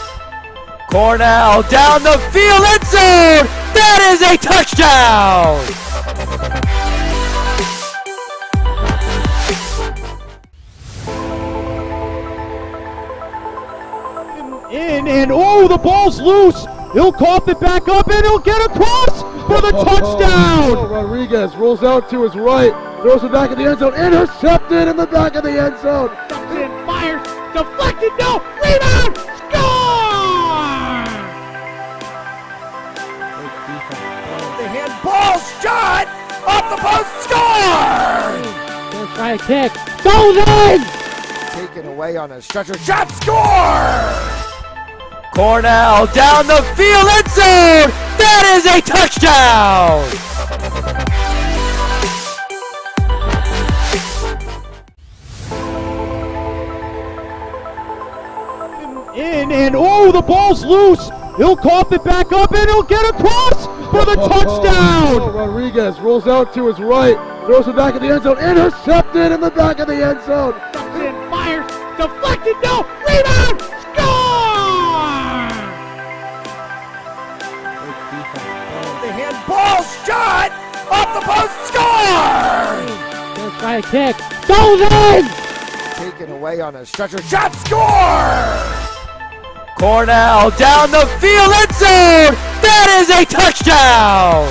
Cornell down the field, end zone! That is a touchdown! And oh, the ball's loose. He'll cough it back up, and he'll get across for the touchdown. Rodriguez rolls out to his right, throws it back in the end zone, intercepted in the back of the end zone. And fires, deflected, no, rebound! High kick. Goes in! Taken away on a stretcher. Shot score! Cornell down the field, end zone! That is a touchdown! In and oh, the ball's loose. He'll cough it back up and he'll get across for the touchdown. Rodriguez rolls out to his right, throws it back in the end zone, intercepted in the back of the end zone. And fires, deflected, no, rebound, score! The handball shot off the post, score! First high kick, goes in! Taken away on a stretcher, shot score! Cornell down the field, end zone! That is a touchdown!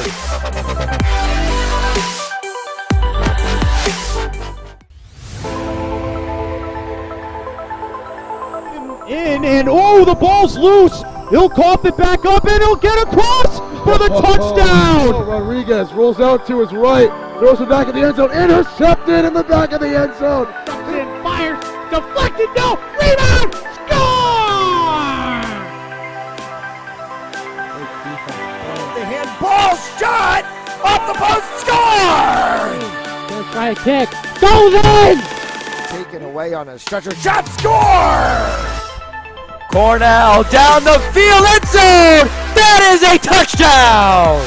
In and oh, the ball's loose. He'll cough it back up and he'll get across for the touchdown. Rodriguez rolls out to his right, throws it back in the end zone, intercepted in the back of the end zone. And fires, deflected, no, rebound, score! The handball shot off the post, score! First high kick, goes in! Taken away on a stretcher, shot score! Cornell down the field, end zone! That is a touchdown!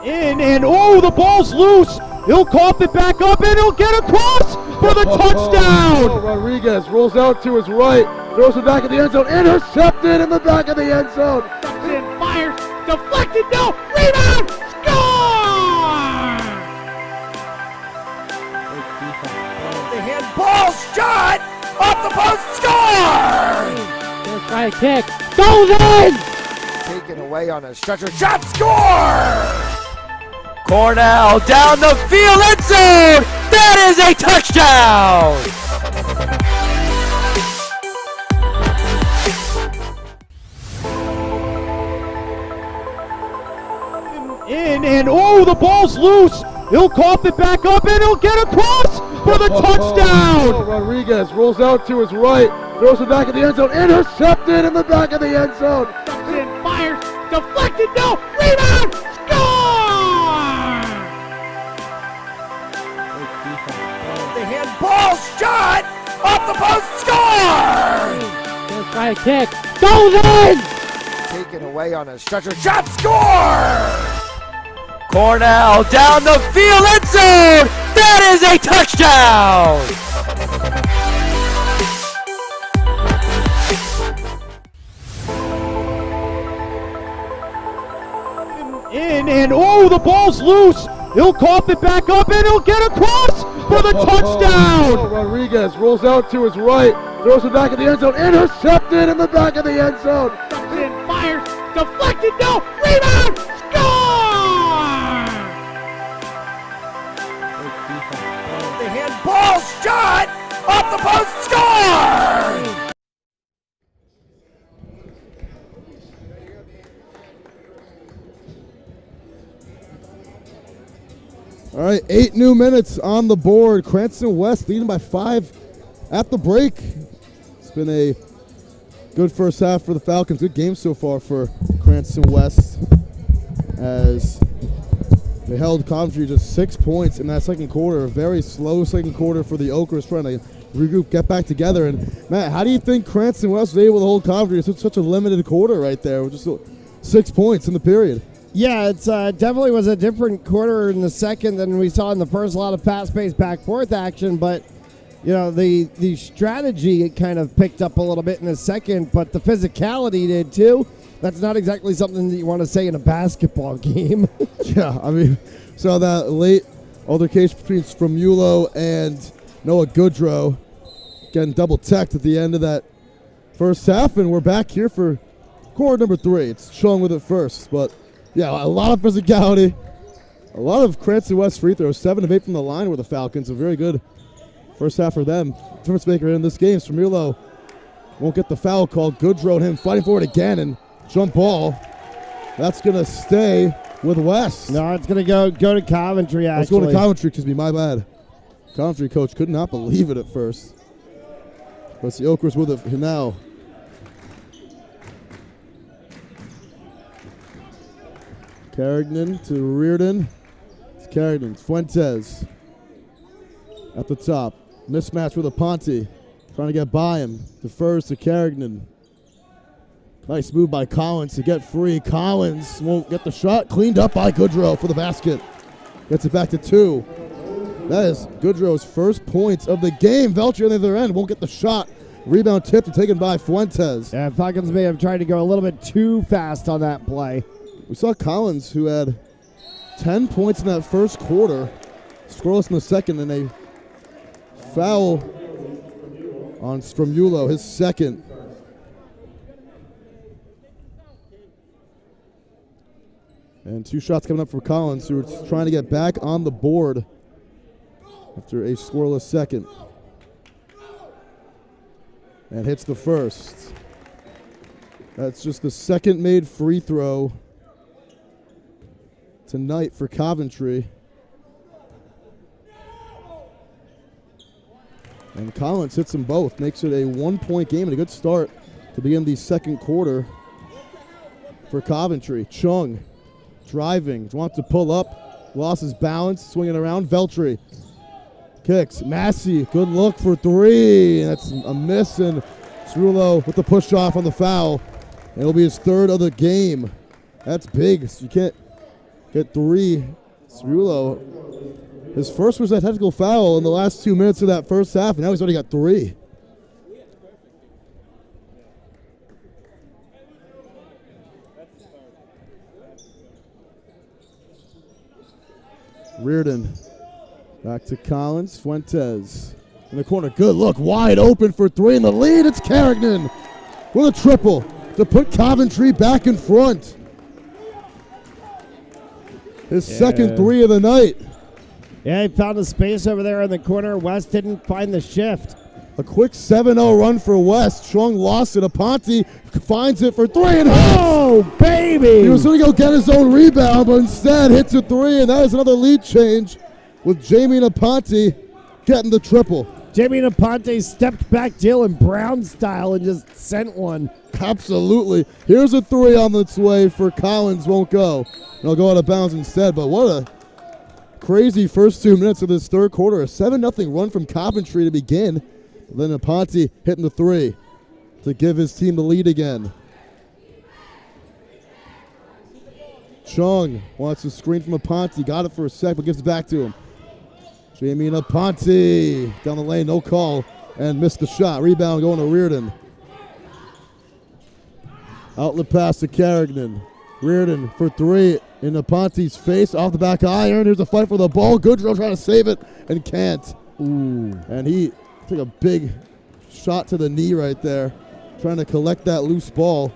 In and oh, the ball's loose. He'll cough it back up and he'll get across for the touchdown. Rodriguez rolls out to his right, throws it back in the end zone, intercepted in the back of the end zone. And fires, deflected, no, rebound, score! The handball shot off the post, score! First high kick, goes in! Taken away on a stretcher, shot score! Cornell down the field, end zone! That is a touchdown! In and oh, the ball's loose. He'll cough it back up and he'll get across for the touchdown. Rodriguez rolls out to his right, throws it back in the end zone, intercepted in the back of the end zone. And fires, deflected, no, rebound, score! The handball shot off the post, score! First high kick, goes in! Taken away on a stretcher, shot score! Cornell down the field, end zone! That is a touchdown! In and oh, the ball's loose. He'll cough it back up and he'll get across for the touchdown. Rodriguez rolls out to his right, throws it back in the end zone, intercepted in the back of the end zone. And fires, deflected, no, rebound, score! The handball shot off the post, score! All right, 8 new minutes on the board. Cranston West leading by 5 at the break. It's been a good first half for the Falcons. Good game so far for Cranston West as they held Coventry just 6 points in that second quarter. A very slow second quarter for the Okers trying to regroup, get back together. And Matt, how do you think Cranston West was able to hold Coventry in such a limited quarter right there with just 6 points in the period? Yeah, it's definitely was a different quarter in the second than we saw in the first. A lot of pass-based back-forth action, but you know the strategy it kind of picked up a little bit in the second, but the physicality did too. That's not exactly something that you want to say in a basketball game. Yeah, I mean, saw that late altercation between Sfromulo and Noah Goodrow getting double-teched at the end of that first half, and we're back here for quarter number 3. It's Sean with it first, but yeah, a lot of physicality. A lot of Cranston West free throws. 7 of 8 from the line with the Falcons. A very good first half for them. Difference maker in this game. Sfromulo won't get the foul called. Goodrow and him fighting for it again. And Jump ball. That's going to stay with West. No, it's going to go to Coventry, actually. Let's go to Coventry, excuse me, my bad. Coventry coach could not believe it at first. But it's the Okers with it now. Carignan to Reardon. It's Carignan. Fuentes at the top. Mismatch with Aponte. Trying to get by him. Defers to Carignan. Nice move by Collins to get free. Collins won't get the shot. Cleaned up by Goodrow for the basket. Gets it back to 2. That is Goodrow's first points of the game. Veltri on the other end won't get the shot. Rebound tipped and taken by Fuentes. Yeah, Falcons may have tried to go a little bit too fast on that play. We saw Collins, who had 10 points in that first quarter, scoreless in the second, and a foul on Stromulo, his second. And 2 shots coming up for Collins, who are trying to get back on the board after a scoreless second. And hits the first. That's just the second made free throw tonight for Coventry. And Collins hits them both, makes it a 1-point game and a good start to begin the second quarter for Coventry. Chung driving, wants to pull up, lost his balance, swinging around. Veltri kicks. Massey, good look for 3. That's a miss, and Cerullo with the push off on the foul. It'll be his 3rd of the game. That's big. So you can't get 3. Cerullo, his first was that technical foul in the last 2 minutes of that first half, and now he's already got 3. Reardon back to Collins. Fuentes in the corner. Good look. Wide open for 3 in the lead. It's Carignan with a triple to put Coventry back in front. His second 3 of the night. Yeah, he found a space over there in the corner. West didn't find the shift. A quick 7-0 run for West. Chung lost it. Aponte finds it for 3 and hits. Oh, baby! He was going to go get his own rebound, but instead hits a 3, and that is another lead change with Jamie Aponte getting the triple. Jamie Aponte stepped back Jalen Brown style and just sent one. Absolutely. Here's a 3 on its way for Collins. Won't go. He'll go out of bounds instead, but what a crazy first 2 minutes of this third quarter. A 7-0 run from Coventry to begin. Then Aponte hitting the 3 to give his team the lead again. Chung wants to screen from Aponte. Got it for a sec, but gives it back to him. Jamie Aponte down the lane, no call, and missed the shot. Rebound going to Reardon. Outlet pass to Carignan. Reardon for 3 in Aponte's face, off the back iron. Here's a fight for the ball. Goodrow trying to save it and can't. Ooh. And he took a big shot to the knee right there, trying to collect that loose ball.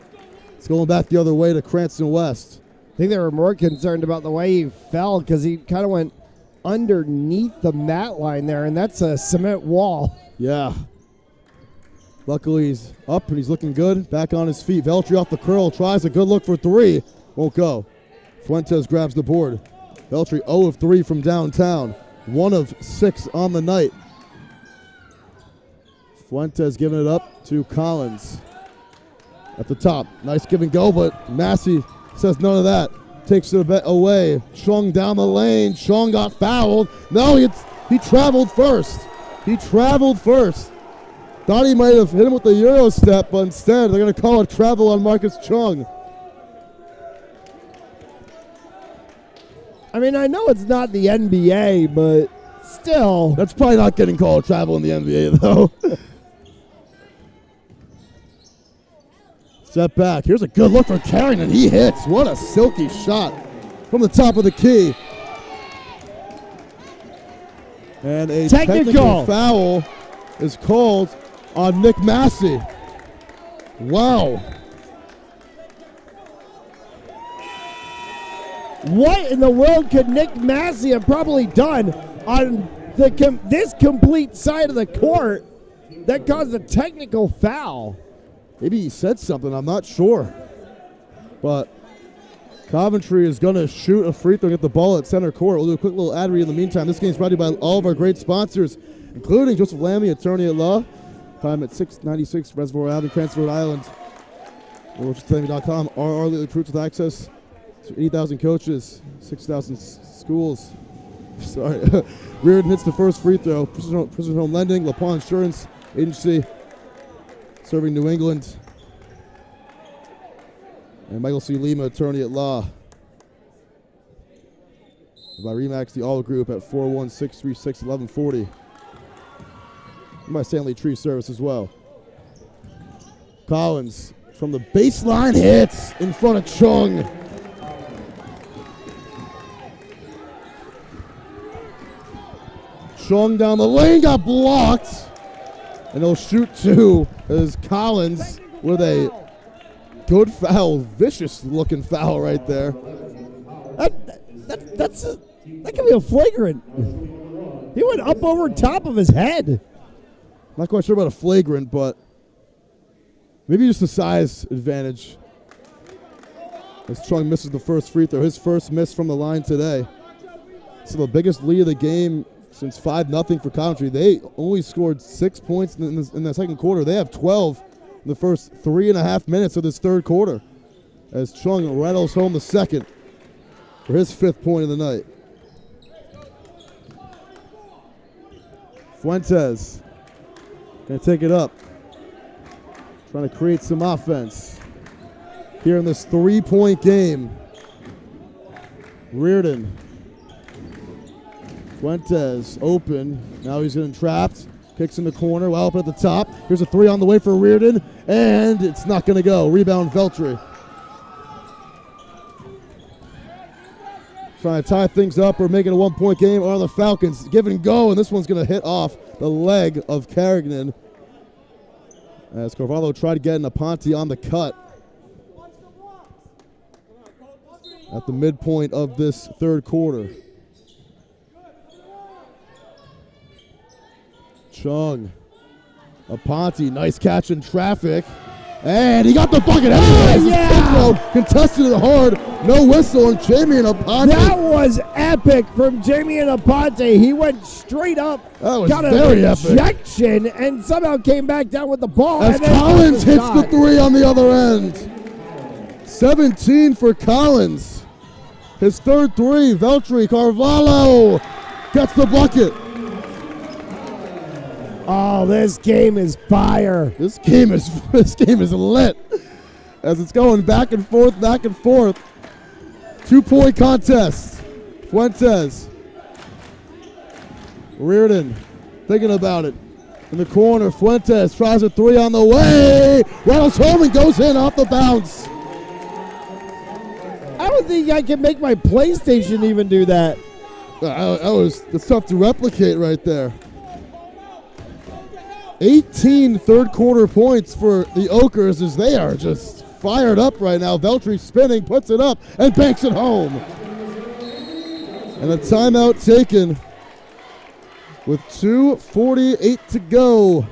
It's going back the other way to Cranston West. I think they were more concerned about the way he fell because he kind of went underneath the mat line there, and that's a cement wall. Yeah. Luckily, he's up and he's looking good. Back on his feet. Veltri off the curl. Tries a good look for 3. Won't go. Fuentes grabs the board. Veltri 0 of 3 from downtown. 1 of 6 on the night. Fuentes giving it up to Collins. At the top. Nice give and go, but Massey says none of that. Takes it away. Chung down the lane. Chung got fouled. No, he traveled first. He traveled first. Thought he might have hit him with the Euro step, but instead they're going to call a travel on Marcus Chung. I mean, I know it's not the NBA, but still. That's probably not getting called a travel in the NBA, though. Step back. Here's a good look for Carignan. He hits. What a silky shot from the top of the key. And a technical foul is called on Nick Massey. Wow. What in the world could Nick Massey have probably done on this complete side of the court that caused a technical foul? Maybe he said something. I'm not sure. But Coventry is going to shoot a free throw and get the ball at center court. We'll do a quick little ad read in the meantime. This game is brought to you by all of our great sponsors, including Joseph Lammy, attorney at law. Time at 696 Reservoir Avenue, Cranston, Rhode Island. RochersLammy.com. RR recruits with access to 80,000 coaches, 6,000 schools. Sorry. Reardon hits the first free throw. Precision Home Lending, LaPont Insurance Agency, serving New England. And Michael C. Lima, attorney at law. By Remax, the All Group at 416361140. And by Stanley Tree Service as well. Collins from the baseline hits in front of Chung. Chung down the lane, got blocked. And he'll shoot two as Collins with a good foul, vicious looking foul right there. That could be a flagrant. He went up over top of his head. Not quite sure about a flagrant, but maybe just a size advantage. As Chung misses the first free throw, his first miss from the line today. So the biggest lead of the game since 5-0 for Coventry. They only scored 6 points in the second quarter. They have 12 in the first 3.5 minutes of this third quarter. As Chung rattles home the second for his 5th point of the night. Fuentes gonna take it up. Trying to create some offense here in this 3-point game. Reardon. Fuentes open. Now he's getting trapped. Kicks in the corner. Well up at the top. Here's a three on the way for Reardon. And it's not going to go. Rebound Veltri. Trying to tie things up or make it a 1-point game are the Falcons. Give and go. And this one's going to hit off the leg of Carignan. As Carvalho tried to get an Aponte on the cut. At the midpoint of this third quarter. Chung. Aponte, nice catch in traffic. And he got the bucket. Oh, yeah! Contested it hard. No whistle, and Jamie Aponte. That was epic from Jamie Aponte. He went straight up. That was got very an epic. Ejection, and somehow came back down with the ball. As Collins hits the three on the other end. 17 for Collins. His third three. Veltri, Carvalho gets the bucket. Oh, this game is fire. This game is lit. As it's going back and forth, back and forth. 2-point contest. Fuentes. Reardon thinking about it. In the corner, Fuentes tries a three on the way. Rattles home and goes in off the bounce. I don't think I can make my PlayStation even do that. That's tough to replicate right there. 18 third quarter points for the Okers as they are just fired up right now. Veltri spinning, puts it up, and banks it home. And a timeout taken with 2:48 to go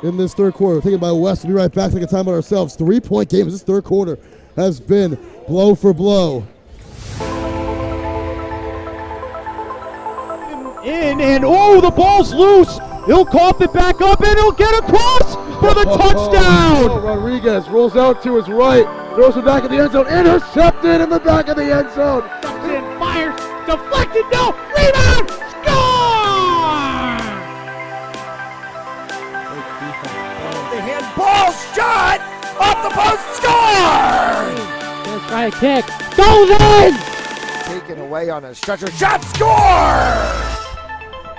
in this third quarter. Taken by West. We'll be right back. Take a timeout ourselves. 3-point game. This third quarter has been blow for blow. And the ball's loose. He'll cough it back up, and he'll get across for the touchdown. Rodriguez rolls out to his right, throws it back in the end zone, intercepted in the back of the end zone. And fires, deflected, no, rebound, score! The handball shot off the post, score! Let's try a kick. Goes in! Taken away on a stretcher, shot, score!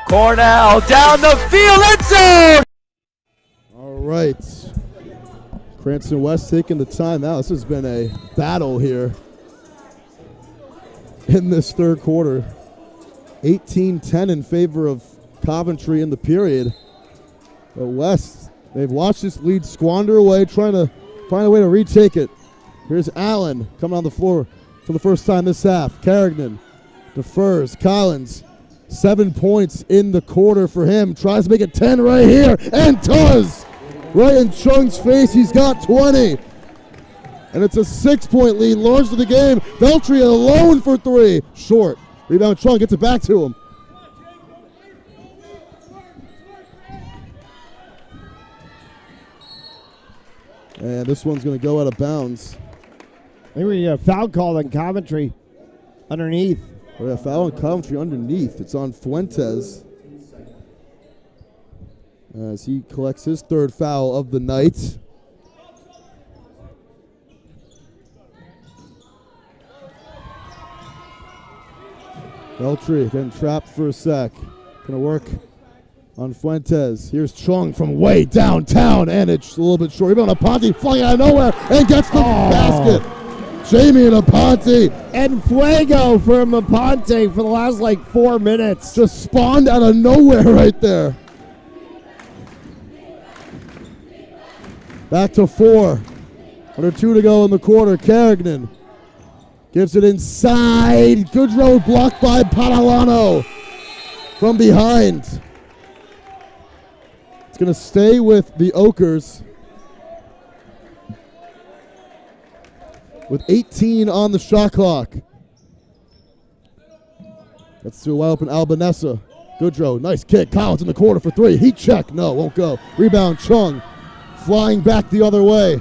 Cornell down the field, end zone! All right. Cranston West taking the timeout. This has been a battle here in this third quarter. 18-10 in favor of Coventry in the period. But West, they've watched this lead squander away, trying to find a way to retake it. Here's Allen coming on the floor for the first time this half. Carignan defers. Collins, 7 points in the quarter for him. Tries to make it 10 right here, and does. right in Chung's face. He's got 20. And it's a 6-point lead, large to the game. Veltri alone for 3. Short. Rebound, Chung gets it back to him. And this one's going to go out of bounds. I think we need a foul call on Coventry underneath. We have foul on Coventry underneath. It's on Fuentes as he collects his 3rd foul of the night. Veltri getting trapped for a sec. Gonna work on Fuentes. Here's Chung from way downtown, and it's a little bit short. Rebound Aponte flying out of nowhere and gets the basket. Jamie and Aponte. And Fuego from Aponte for the last 4 minutes. Just spawned out of nowhere right there. Back to 4. Under 2 to go in the quarter. Carignan gives it inside. Goodrow blocked by Padalano from behind. It's going to stay with the Okers with 18 on the shot clock. That's to a wide open Albanesa. Goodrow, nice kick. Collins in the corner for 3. Heat check. No, won't go. Rebound, Chung. Flying back the other way.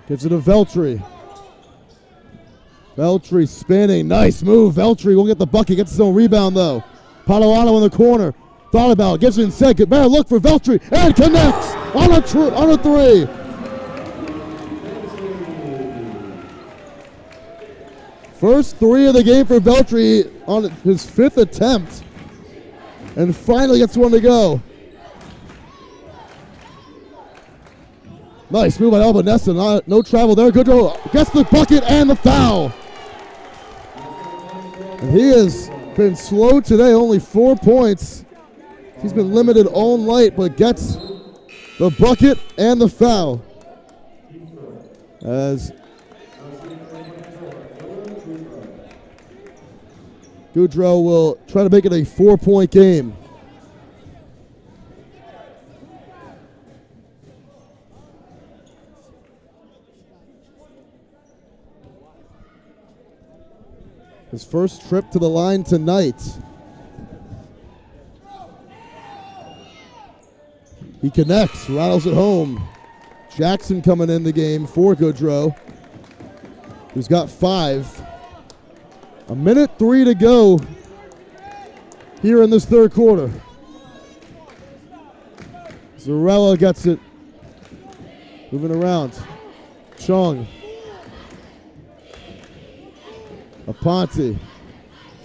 Gives it to Veltri. Veltri spinning. Nice move. Veltri won't get the bucket. Gets his own rebound, though. Padalano in the corner. Thought about it. Gives it in second. Better look for Veltri. And connects on a 3. First 3 of the game for Veltri on his 5th attempt. And finally gets one to go. Nice move by Albanesa. No travel there. Goodrow gets the bucket and the foul. And he has been slow today. Only 4 points. He's been limited all night, but gets the bucket and the foul. As Goodrow will try to make it a 4-point game. His first trip to the line tonight. He connects, rattles it home. Jackson coming in the game for Goodrow, who's got 5. 1:03 to go here in this 3rd quarter. Zarella gets it. Moving around. Chung. Aponte.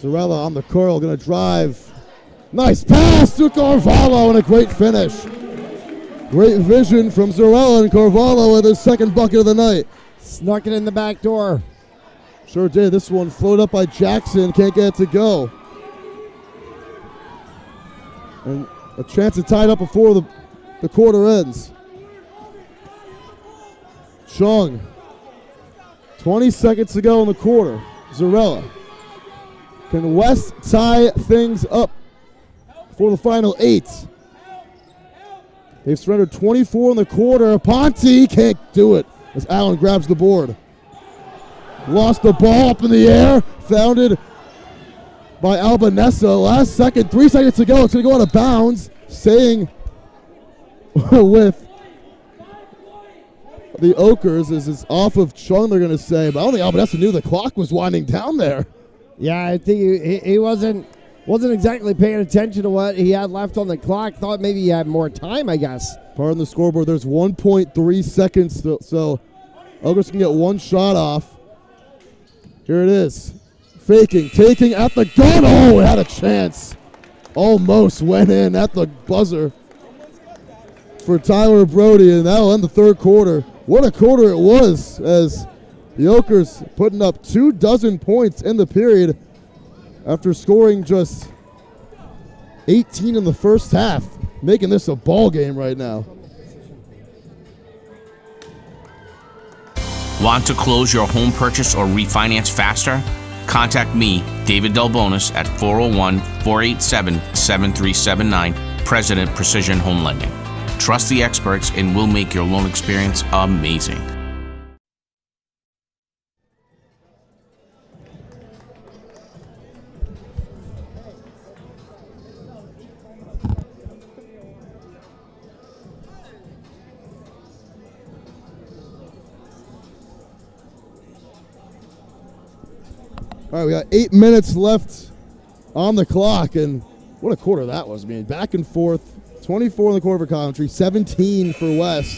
Zarella on the curl, going to drive. Nice pass to Carvalho and a great finish. Great vision from Zarella and Carvalho with his 2nd bucket of the night. Snuck it in the back door. Sure did. This one floated up by Jackson. Can't get it to go. And a chance to tie it up before the quarter ends. Chung. 20 seconds to go in the quarter. Zarella. Can West tie things up for the final 8? They've surrendered 24 in the quarter. Aponte can't do it as Allen grabs the board. Lost the ball up in the air. Found it by Albanesa. Last second, 3 seconds to go. It's going to go out of bounds. Staying with the Okers as it's off of Chung, they're going to say. But I don't think Albanesa knew the clock was winding down there. Yeah, I think he wasn't exactly paying attention to what he had left on the clock. Thought maybe he had more time, I guess. Pardon the scoreboard. There's 1.3 seconds still, so Okers can get 1 shot off. Here it is. Faking, taking at the gun. Oh, it had a chance. Almost went in at the buzzer for Tyler Brody, and that'll end the 3rd quarter. What a quarter it was, as the Okers putting up 24 points in the period after scoring just 18 in the first half, making this a ball game right now. Want to close your home purchase or refinance faster? Contact me, David Delbonis, at 401-487-7379, President Precision Home Lending. Trust the experts and we'll make your loan experience amazing. All right, we got 8 minutes left on the clock, and what a quarter that was, man. Back and forth, 24 in the corner for Coventry, 17 for West.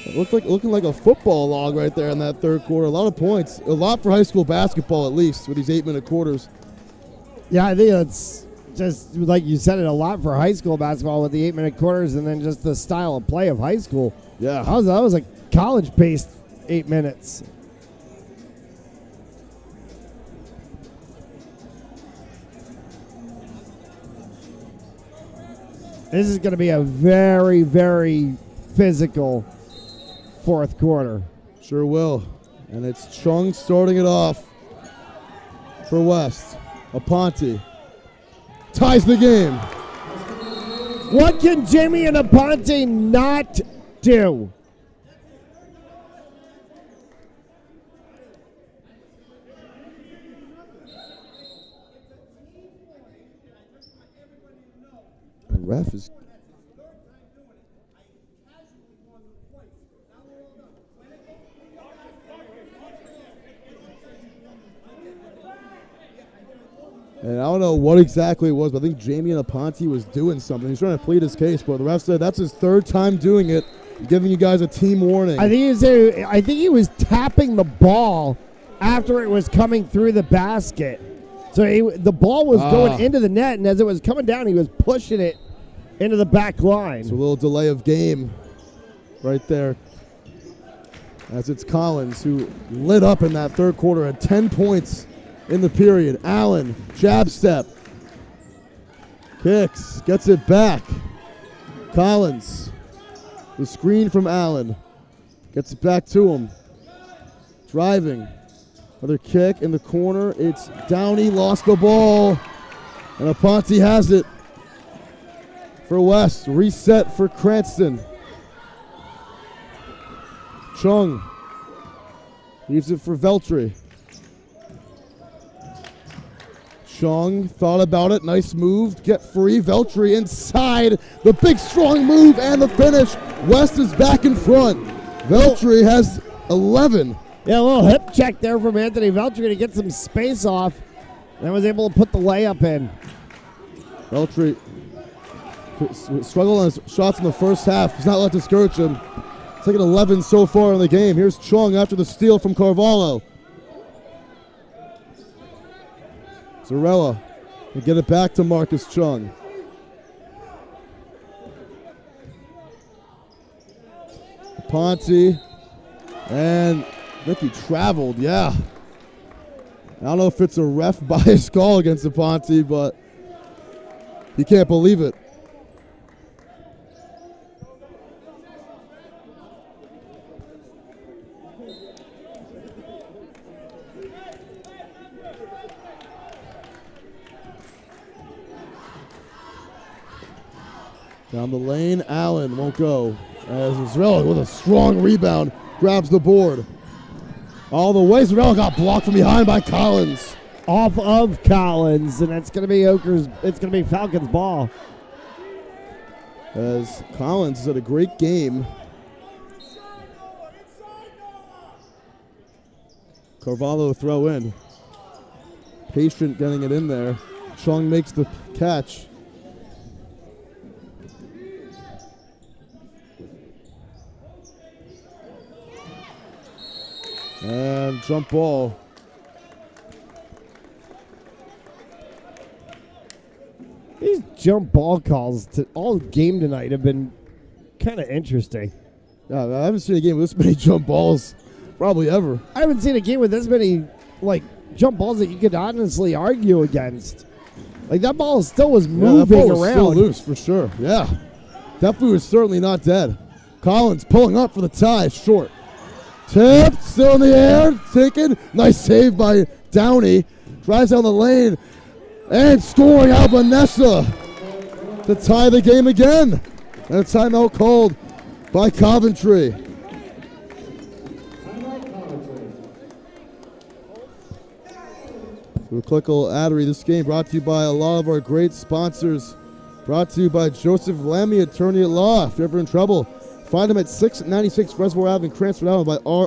It looking like a football log right there in that third quarter. A lot of points, a lot for high school basketball at least with these 8-minute quarters. Yeah, I think it's just like you said, it a lot for high school basketball with the 8-minute quarters, and then just the style of play of high school. Yeah, that was a college-paced 8 minutes. This is going to be a very, very physical fourth quarter. Sure will. And it's Chung starting it off for West. Aponte ties the game. What can Jamie and Aponte not do? The ref is... And I don't know what exactly it was, but I think Jamie and Aponte was doing something. He's trying to plead his case, but the ref said that's his third time doing it, giving you guys a team warning. I think he was tapping the ball after it was coming through the basket. So the ball was going into the net, and as it was coming down, he was pushing it into the back line. So a little delay of game right there. As it's Collins who lit up in that third quarter at 10 points in the period. Allen, jab step. Kicks, gets it back. Collins, the screen from Allen. Gets it back to him. Driving. Another kick in the corner. It's Downey, lost the ball. And Aponte has it for West. Reset for Cranston. Chung leaves it for Veltri. Chung thought about it. Nice move. Get free. Veltri inside. The big strong move and the finish. West is back in front. Veltri has 11. Yeah, a little hip check there from Anthony Veltri to get some space off, and was able to put the layup in. Veltri struggled on his shots in the first half. He's not let discourage him. Taking 11 so far in the game. Here's Chung after the steal from Carvalho. Zarella will get it back to Marcus Chung. Aponte, and I think he traveled, yeah. I don't know if it's a ref bias call against Aponte, but you can't believe it. Down the lane, Allen won't go. As Zarella with a strong rebound grabs the board. All the way, Zarella got blocked from behind by Collins. Off of Collins, and it's going to be it's going to be Falcons ball. As Collins has had a great game. Carvalho throw in. Patient getting it in there. Chung makes the catch. And jump ball. These jump ball calls all game tonight have been kind of interesting. Yeah, I haven't seen a game with this many jump balls probably ever. I haven't seen a game with this many jump balls that you could honestly argue against. Like that ball still was moving that ball was around. Still loose for sure. Yeah, definitely was certainly not dead. Collins pulling up for the tie, short. Tipped, still in the air, taken. Nice save by Downey. Drives down the lane and scoring Albanesa to tie the game again. And a timeout called by Coventry. So a quick little ad read. This game brought to you by a lot of our great sponsors. Brought to you by Joseph Lammy, attorney at law. If you're ever in trouble, find him at 696 Reservoir Ave in Cranston, Island by our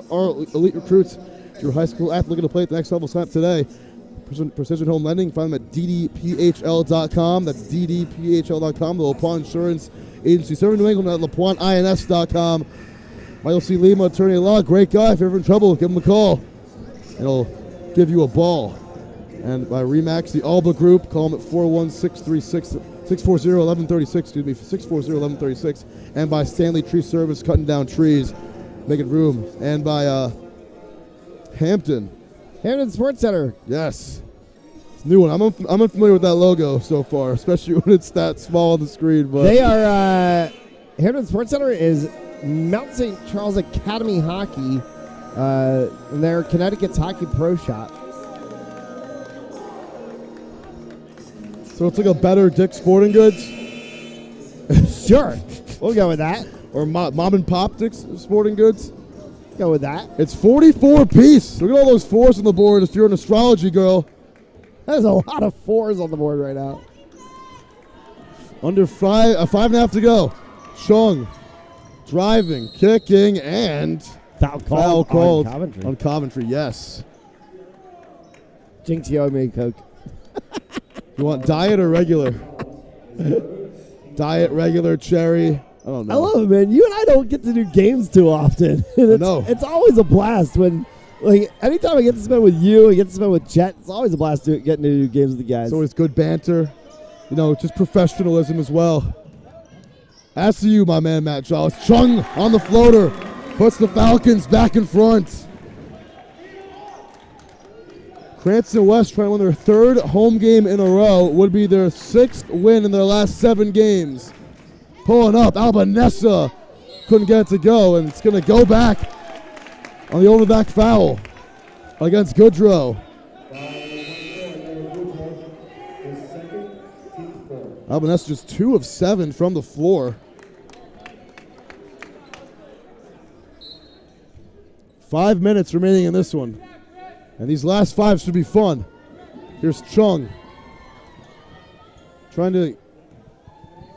elite recruits. If you're a high school athlete looking to play at the next level, sign up today. Precision Home Lending, find them at ddphl.com. That's ddphl.com, the LaPuante Insurance Agency serving New England at lapuanteins.com. Michael C. Lima, attorney at law, great guy. If you're ever in trouble, give him a call, and he'll give you a ball. And by Remax, the Alba Group, call them at 416-640-1136, excuse me, 640-1136. And by Stanley Tree Service, cutting down trees, making room. And by Hampton Sports Center. Yes. It's a new one. I'm unfamiliar with that logo so far, especially when it's that small on the screen. But They are, Hampton Sports Center is Mount St. Charles Academy Hockey, and they're Connecticut's hockey pro shop. So it's like a better Dick's Sporting Goods? Sure. We'll go with that. Or mom and pop Dick's Sporting Goods? Go with that. It's 44 apiece. Look at all those 4s on the board if you're an astrology girl. There's a lot of 4s on the board right now. Under 5.5 to go. Chung driving, kicking, and Foul called on Coventry, yes. Jinx, you owe me a Coke. You want diet or regular? Diet, regular, cherry. I don't know. I love it, man. You and I don't get to do games too often. It's always a blast when, like, anytime I get to spend with you, I get to spend with Chet, it's always a blast getting to do games with the guys. It's always good banter. You know, just professionalism as well. As to you, my man, Matt Charles. Chung on the floater. Puts the Falcons back in front. Cranston West trying to win their 3rd home game in a row. Would be their 6th win in their last 7 games. Pulling up. Albanesa couldn't get it to go, and it's going to go back on the overback foul against Goodrow. Albanesa just 2 of 7 from the floor. 5 minutes remaining in this one. And these last 5 should be fun. Here's Chung. Trying to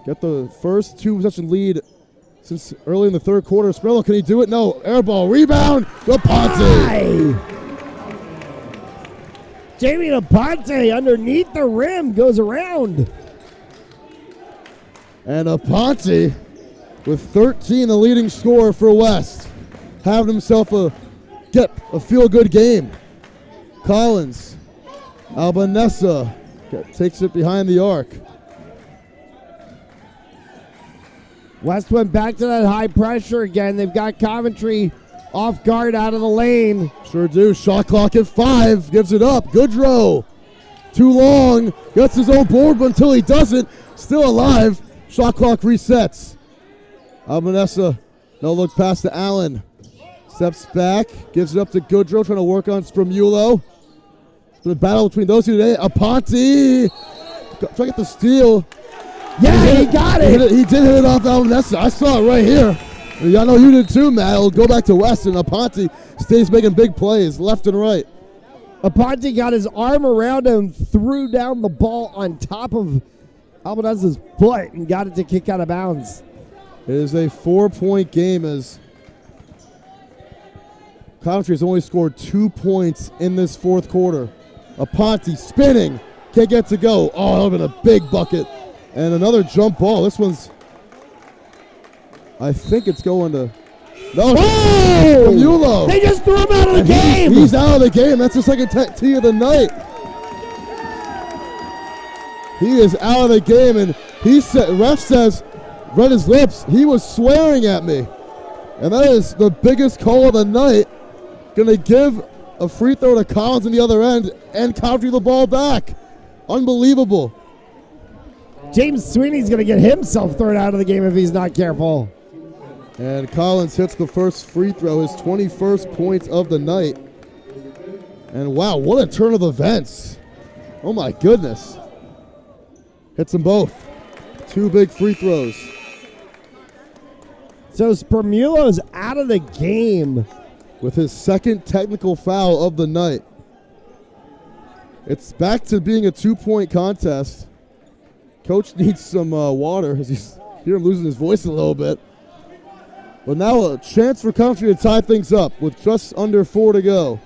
get the first 2-possession lead since early in the 3rd quarter. Sprello, can he do it? No. Air ball. Rebound. Laponte. Jamie Laponte underneath the rim goes around. And Aponte with 13, the leading scorer for West. Having himself a feel-good game. Collins. Albanesa takes it behind the arc. West went back to that high pressure again. They've got Coventry off guard out of the lane. Sure do. Shot clock at 5. Gives it up. Goodrow. Too long. Gets his own board, but until he doesn't, still alive. Shot clock resets. Albanesa. No look pass to Allen. Steps back. Gives it up to Goodrow. Trying to work on Spromulo. The battle between those two today. Aponte. Try to get the steal. Yeah, he got it. He did hit it off Albanesa. I saw it right here. I know you did too, Matt. It'll go back to West, and Aponte stays making big plays left and right. Aponte got his arm around him, threw down the ball on top of Albanesa's foot, and got it to kick out of bounds. It is a 4-point game as Coventry has only scored 2 points in this 4th quarter. Aponte spinning. Can't get to go. Oh, that would have been a big bucket. And another jump ball. This one's, I think it's going to, no, Spromulo. They just threw him out of the game. He's out of the game. That's the second tee of the night. He is out of the game, and ref says, read his lips, he was swearing at me. And that is the biggest call of the night. Going to give a free throw to Collins on the other end and Coventry the ball back. Unbelievable. James Sweeney's going to get himself thrown out of the game if he's not careful. And Collins hits the first free throw, his 21st point of the night. And wow, what a turn of events. Oh my goodness. Hits them both. 2 big free throws. So Spermulo's out of the game. with his second technical foul of the night. It's back to being a 2-point contest. Coach needs some water as he's hear him losing his voice a little bit. But now a chance for Coventry to tie things up with just under 4 to go.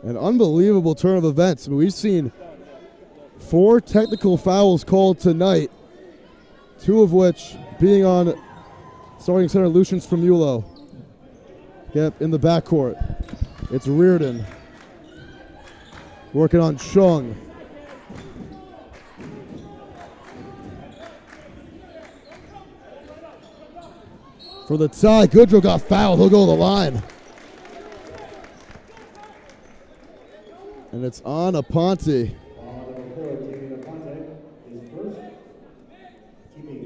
An unbelievable turn of events. I mean, we've seen 4 technical fouls called tonight, 2 of which being on starting center Lucian Spermulo. Get in the backcourt. It's Reardon working on Chung. For the tie, Goodrow got fouled. He'll go to the line. And it's on Aponte.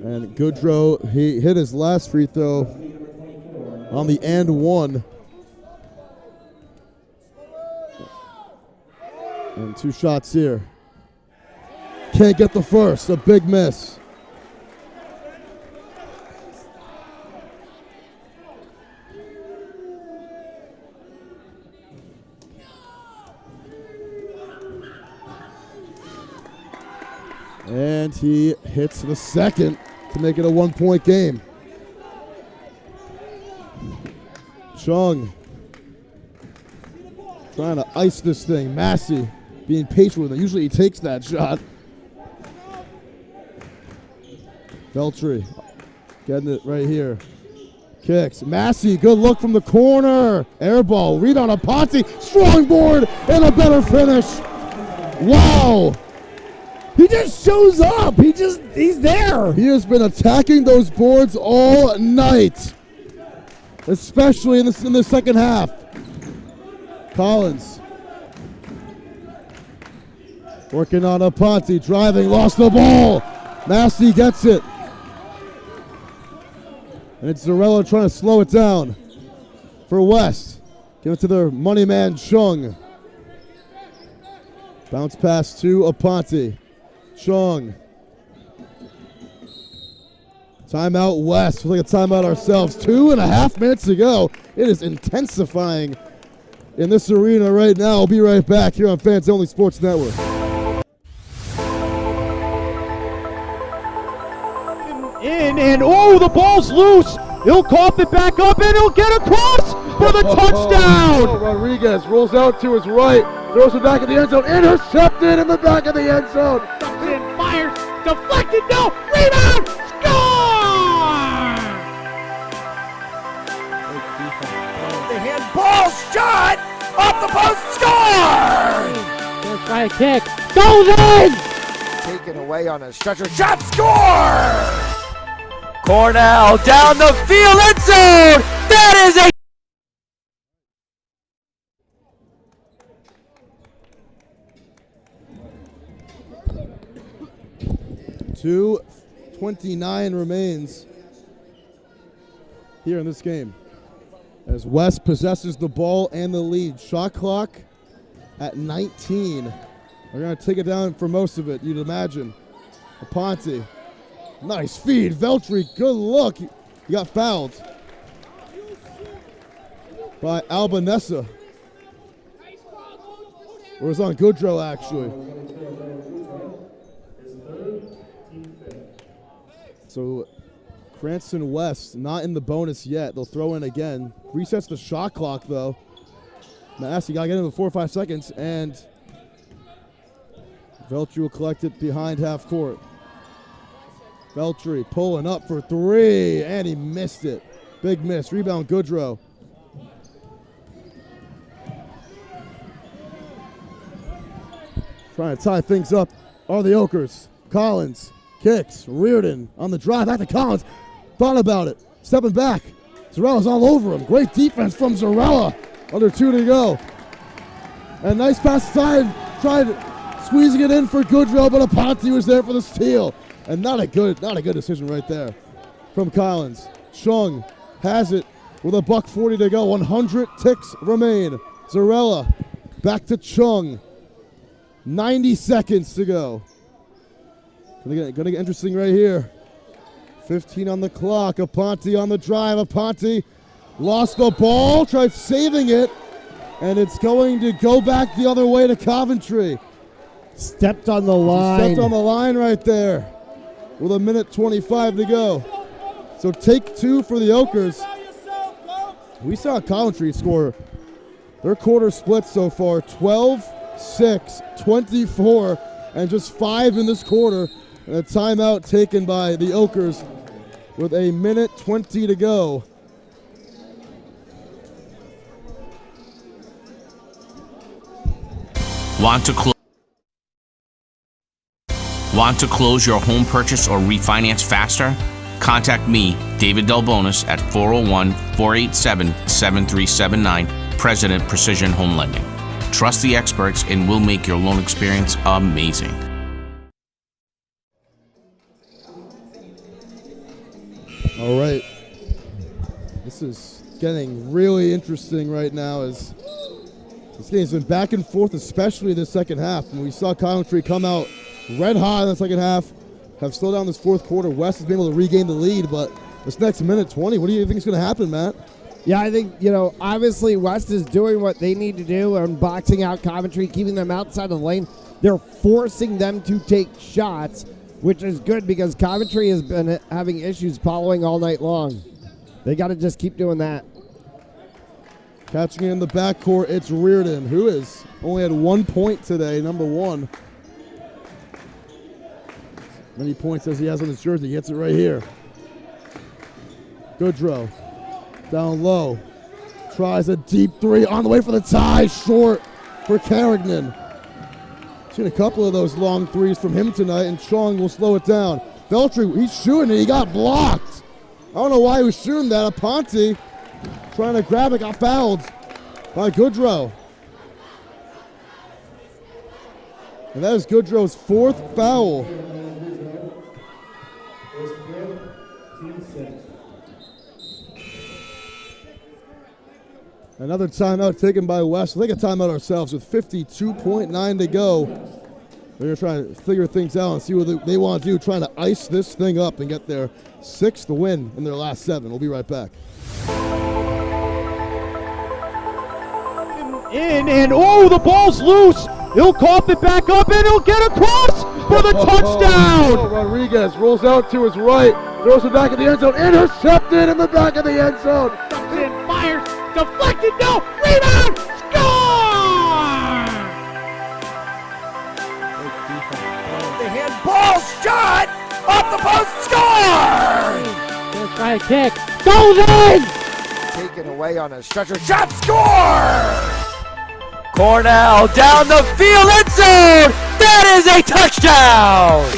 And Goodrow, he hit his last free throw on the and one. And 2 shots here. Can't get the first, a big miss. And he hits the second to make it a 1-point game. Chung trying to ice this thing. Massey being patient with it. Usually he takes that shot. Veltri getting it right here. Kicks. Massey, good look from the corner. Air ball. Read on Aponte. Strong board and a better finish. Wow. He just shows up. He's there. He has been attacking those boards all night, especially in the second half. Collins working on Aponte, driving, lost the ball. Massey gets it. And it's Zarella trying to slow it down for West. Give it to their money man, Chung. Bounce pass to Aponte. Chung. Timeout West. We'll take a timeout ourselves. 2.5 minutes to go. It is intensifying in this arena right now. We'll be right back here on Fans Only Sports Network. And oh, the ball's loose. He'll cough it back up and he'll get across for the touchdown. Rodriguez rolls out to his right, throws it back in the end zone, intercepted in the back of the end zone. Fires, deflected, no, rebound, score! The handball shot off the post, score! Let's try a kick, goes in! Taken away on a stretcher, shot, score! Cornell down the field, end zone! That is a 2:29 remains here in this game as West possesses the ball and the lead. Shot clock at 19. We're going to take it down for most of it, you'd imagine. Aponte. Nice feed. Veltri, good look. He got fouled by Albanesa. Or it was on Goodrow, actually. So Cranston West not in the bonus yet. They'll throw in again. Resets the shot clock, though. Massey got to get in the 4 or 5 seconds, and Veltri will collect it behind half court. Veltri pulling up for 3, and he missed it. Big miss. Rebound, Goodrow. Trying to tie things up are the Okers. Collins kicks. Reardon on the drive. Back to Collins. Thought about it. Stepping back. Zarella's all over him. Great defense from Zarella. Under 2 to go. And nice pass side. Tried squeezing it in for Goodrow, but Aponte was there for the steal. And not a good decision right there from Collins. Chung has it with a $1:40 to go. 100 ticks remain. Zarella back to Chung. 90 seconds to go. Gonna get interesting right here. 15 on the clock. Aponte on the drive. Aponte lost the ball, tried saving it, and it's going to go back the other way to Coventry. Stepped on the line. Stepped on the line right there with 1:25 to go. So take two for the Okers. We saw Coventry score their quarter split so far, 12-6, 24, and just 5 in this quarter. And a timeout taken by the Okers with 1:20 to go. Want to close your home purchase or refinance faster? Contact me, David Delbonis, at 401-487-7379, President Precision Home Lending. Trust the experts and we'll make your loan experience amazing. All right. This is getting really interesting right now as this game's been back and forth, especially the second half. And we saw Coventry come out red hot in the second half, have slowed down this fourth quarter. West has been able to regain the lead, but this next minute 20, what do you think is going to happen, Matt? Yeah, I think, obviously West is doing what they need to do and boxing out Coventry, keeping them outside of the lane. They're forcing them to take shots, which is good because Coventry has been having issues following all night long. They got to just keep doing that. Catching it in the backcourt, it's Reardon, who has only had 1 point today, number 1. Many points as he has on his jersey. He gets it right here. Goodrow down low. Tries a deep three on the way for the tie. Short for Carignan. Seen a couple of those long threes from him tonight, and Chong will slow it down. Veltri, he's shooting it. He got blocked. I don't know why he was shooting that. Aponte trying to grab it, got fouled by Goodrow. And that is Goodrow's 4th foul. Another timeout taken by West. We'll take a timeout ourselves with 52.9 to go. We're going to try to figure things out and see what they want to do, trying to ice this thing up and get their 6th win in their last 7. We'll be right back. The ball's loose. He'll cough it back up, and he'll get across for the touchdown. Rodriguez rolls out to his right, throws it back in the end zone, intercepted in the back of the end zone. Fires, deflected, no, rebound, score! The handball shot off the post, score! Gonna try a kick, goes in! Taken away on a stretcher, shot, score! Cornell down the field, end zone! That is a touchdown!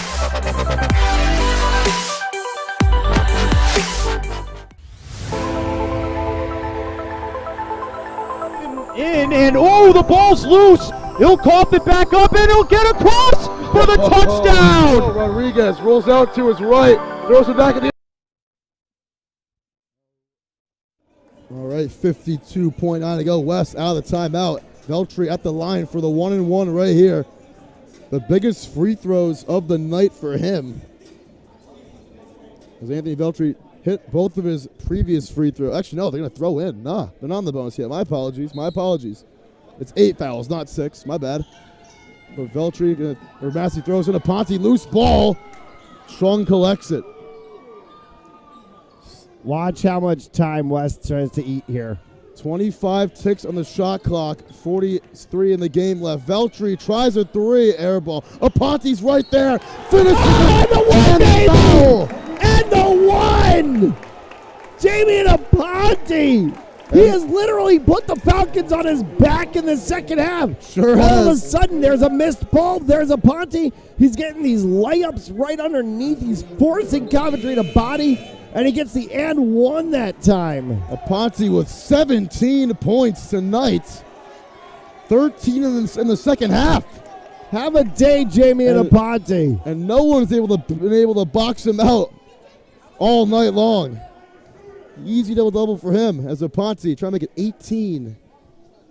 The ball's loose. He'll cough it back up, and he'll get across for the touchdown. Rodriguez rolls out to his right, throws it back in the. All right, 52.9 to go. West out of the timeout. Veltri at the line for the 1-and-1 right here. The biggest free throws of the night for him. As Anthony Veltri hit both of his previous free throws. Actually, no, they're going to throw in. Nah, they're not on the bonus yet. My apologies. It's 8 fouls, not 6. My bad. But Veltri, or Massey throws in a Ponte, loose ball. Strong collects it. Watch how much time West tries to eat here. 25 ticks on the shot clock, 43 in the game left. Veltri tries a 3, air ball. Aponte's right there. Finishes and the 1, baby! And the 1! Jamie Aponte! He has literally put the Falcons on his back in the second half. Sure All has. of a sudden, there's a missed ball. There's Aponte. He's getting these layups right underneath. He's forcing Coventry to body, and he gets the and 1 that time. Aponte with 17 points tonight. 13 in the second half. Have a day, Jamie and Aponte. And no one's been able to box him out all night long. Easy double-double for him as Aponte trying to make it 18.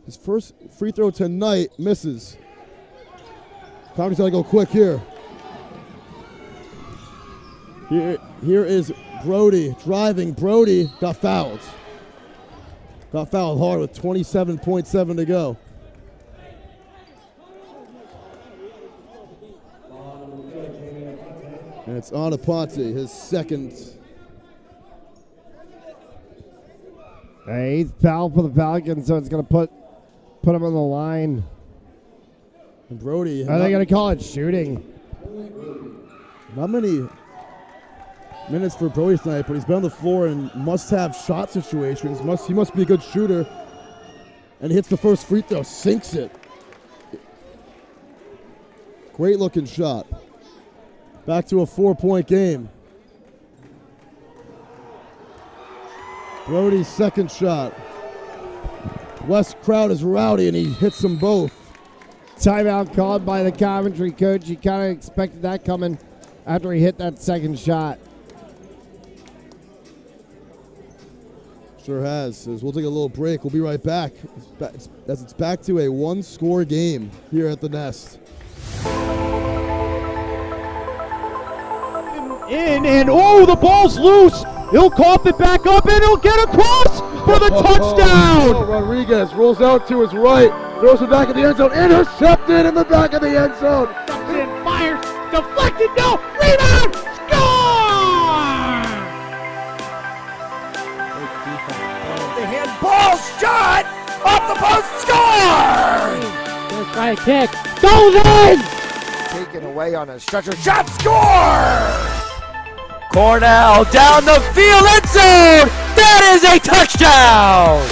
His first free throw tonight misses. Coventry's got to go quick here. Here is Brody driving. Brody got fouled. Got fouled hard with 27.7 to go. And it's on Aponte, his second. Eighth foul for the Falcons, so it's going to put him on the line. And Brody. Are they going to call it shooting? Not many minutes for Brody tonight, but he's been on the floor in must-have shot situations. He must be a good shooter. And he hits the first free throw, sinks it. Great-looking shot. Back to a 4-point game. Brody's second shot. West crowd is rowdy, and he hits them both. Timeout called by the Coventry coach. He kind of expected that coming after he hit that second shot. Sure has. As we'll take a little break. We'll be right back as it's back to a one-score game here at the Nest. And oh, the ball's loose. He'll cough it back up, and he'll get across for the touchdown. Rodriguez rolls out to his right, throws it back in the end zone, intercepted in the back of the end zone. And fires, deflected, no, rebound, score! The handball shot off the post, score! Let's try a kick, goes in! Taken away on a stretcher, shot, score! Cornell down the field, end zone! That is a touchdown!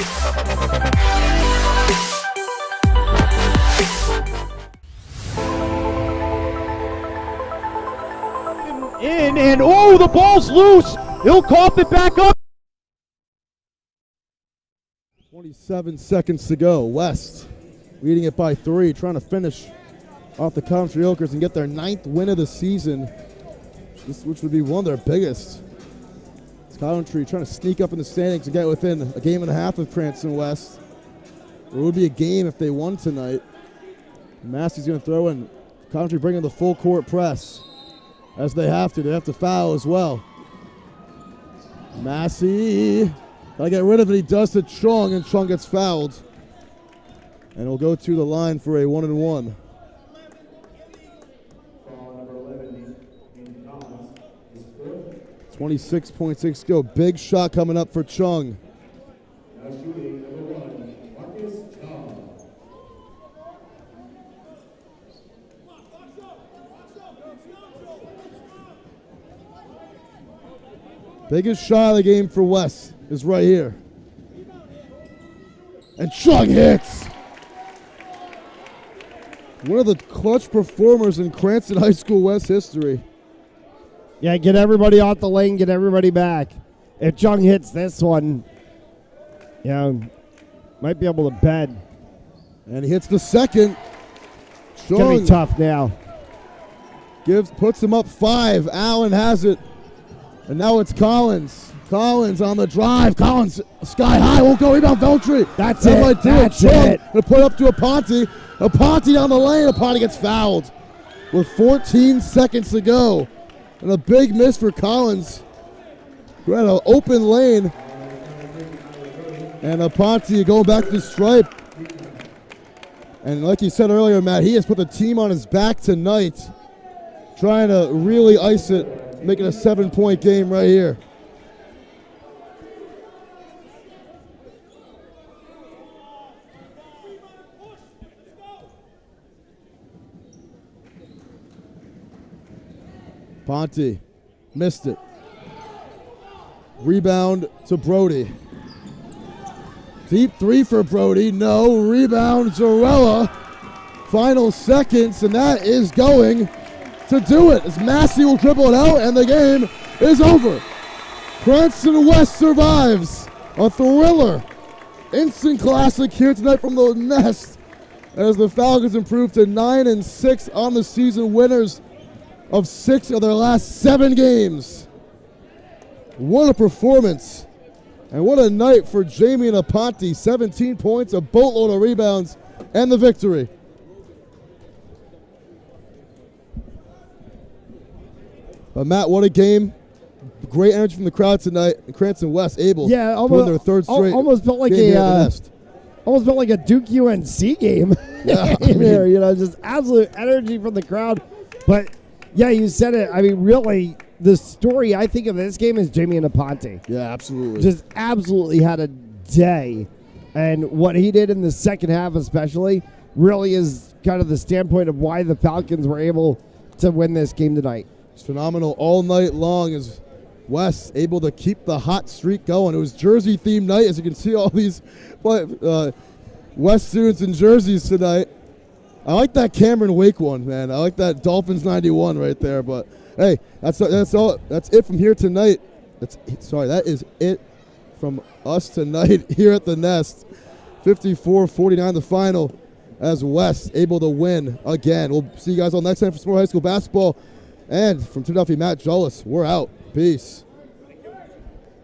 And oh, the ball's loose. He'll cough it back up. 27 seconds to go. West leading it by 3, trying to finish off the Coventry Okers and get their 9th win of the season, which would be one of their biggest. It's Coventry trying to sneak up in the standings and get within a game and a half of Cranston West. There would be a game if they won tonight. Massey's going to throw in. Coventry bringing the full court press as they have to. They have to foul as well. Massey, gotta get rid of it. He does to Chung, and Chung gets fouled. And he'll go to the line for a 1-and-1. 26.6 go. Big shot coming up for Chung. Biggest shot of the game for West is right here. And Chung hits. One of the clutch performers in Cranston High School West history. Yeah, get everybody off the lane, get everybody back. If Chung hits this one, might be able to bed. And he hits the second. It's going to be tough now. Puts him up 5. Allen has it. And now it's Collins. Collins on the drive. Collins sky high. Won't go. Rebound Veltri. That's it. That's it. Gonna put up to Aponte. Aponte down the lane. Aponte gets fouled with 14 seconds to go. And a big miss for Collins, who had an open lane. And Aponte going back to the stripe. And like you said earlier, Matt, he has put the team on his back tonight, trying to really ice it, making a 7-point game right here. Ponte missed it. Rebound to Brody. Deep 3 for Brody. No. Rebound Zarella. Final seconds, and that is going to do it as Massey will dribble it out, and the game is over. Cranston West survives a thriller. Instant classic here tonight from the Nest as the Falcons improve to 9-6 on the season, winners of 6 of their last 7 games. What a performance And what a night for Jamie Naponte. 17 points, a boatload of rebounds, and the victory. But Matt, what a game. Great energy from the crowd tonight. And Cranston West able to win their third straight almost felt like game here at the Nest. Almost felt like a Duke UNC game. Yeah, here, just absolute energy from the crowd. But yeah, you said it. I mean, really, the story I think of this game is Jamie Naponte. Yeah, absolutely. Just absolutely had a day. And what he did in the second half especially really is kind of the standpoint of why the Falcons were able to win this game tonight. It's phenomenal all night long as West able to keep the hot streak going. It was Jersey-themed night, as you can see all these West students in jerseys tonight. I like that Cameron Wake one, man. I like that Dolphins 91 right there. But hey, that's all. That's it from here tonight. That is it from us tonight here at the Nest. 54-49 the final, as West able to win again. We'll see you guys all next time for some more high school basketball. And from Philadelphia, Matt Jollis, we're out. Peace.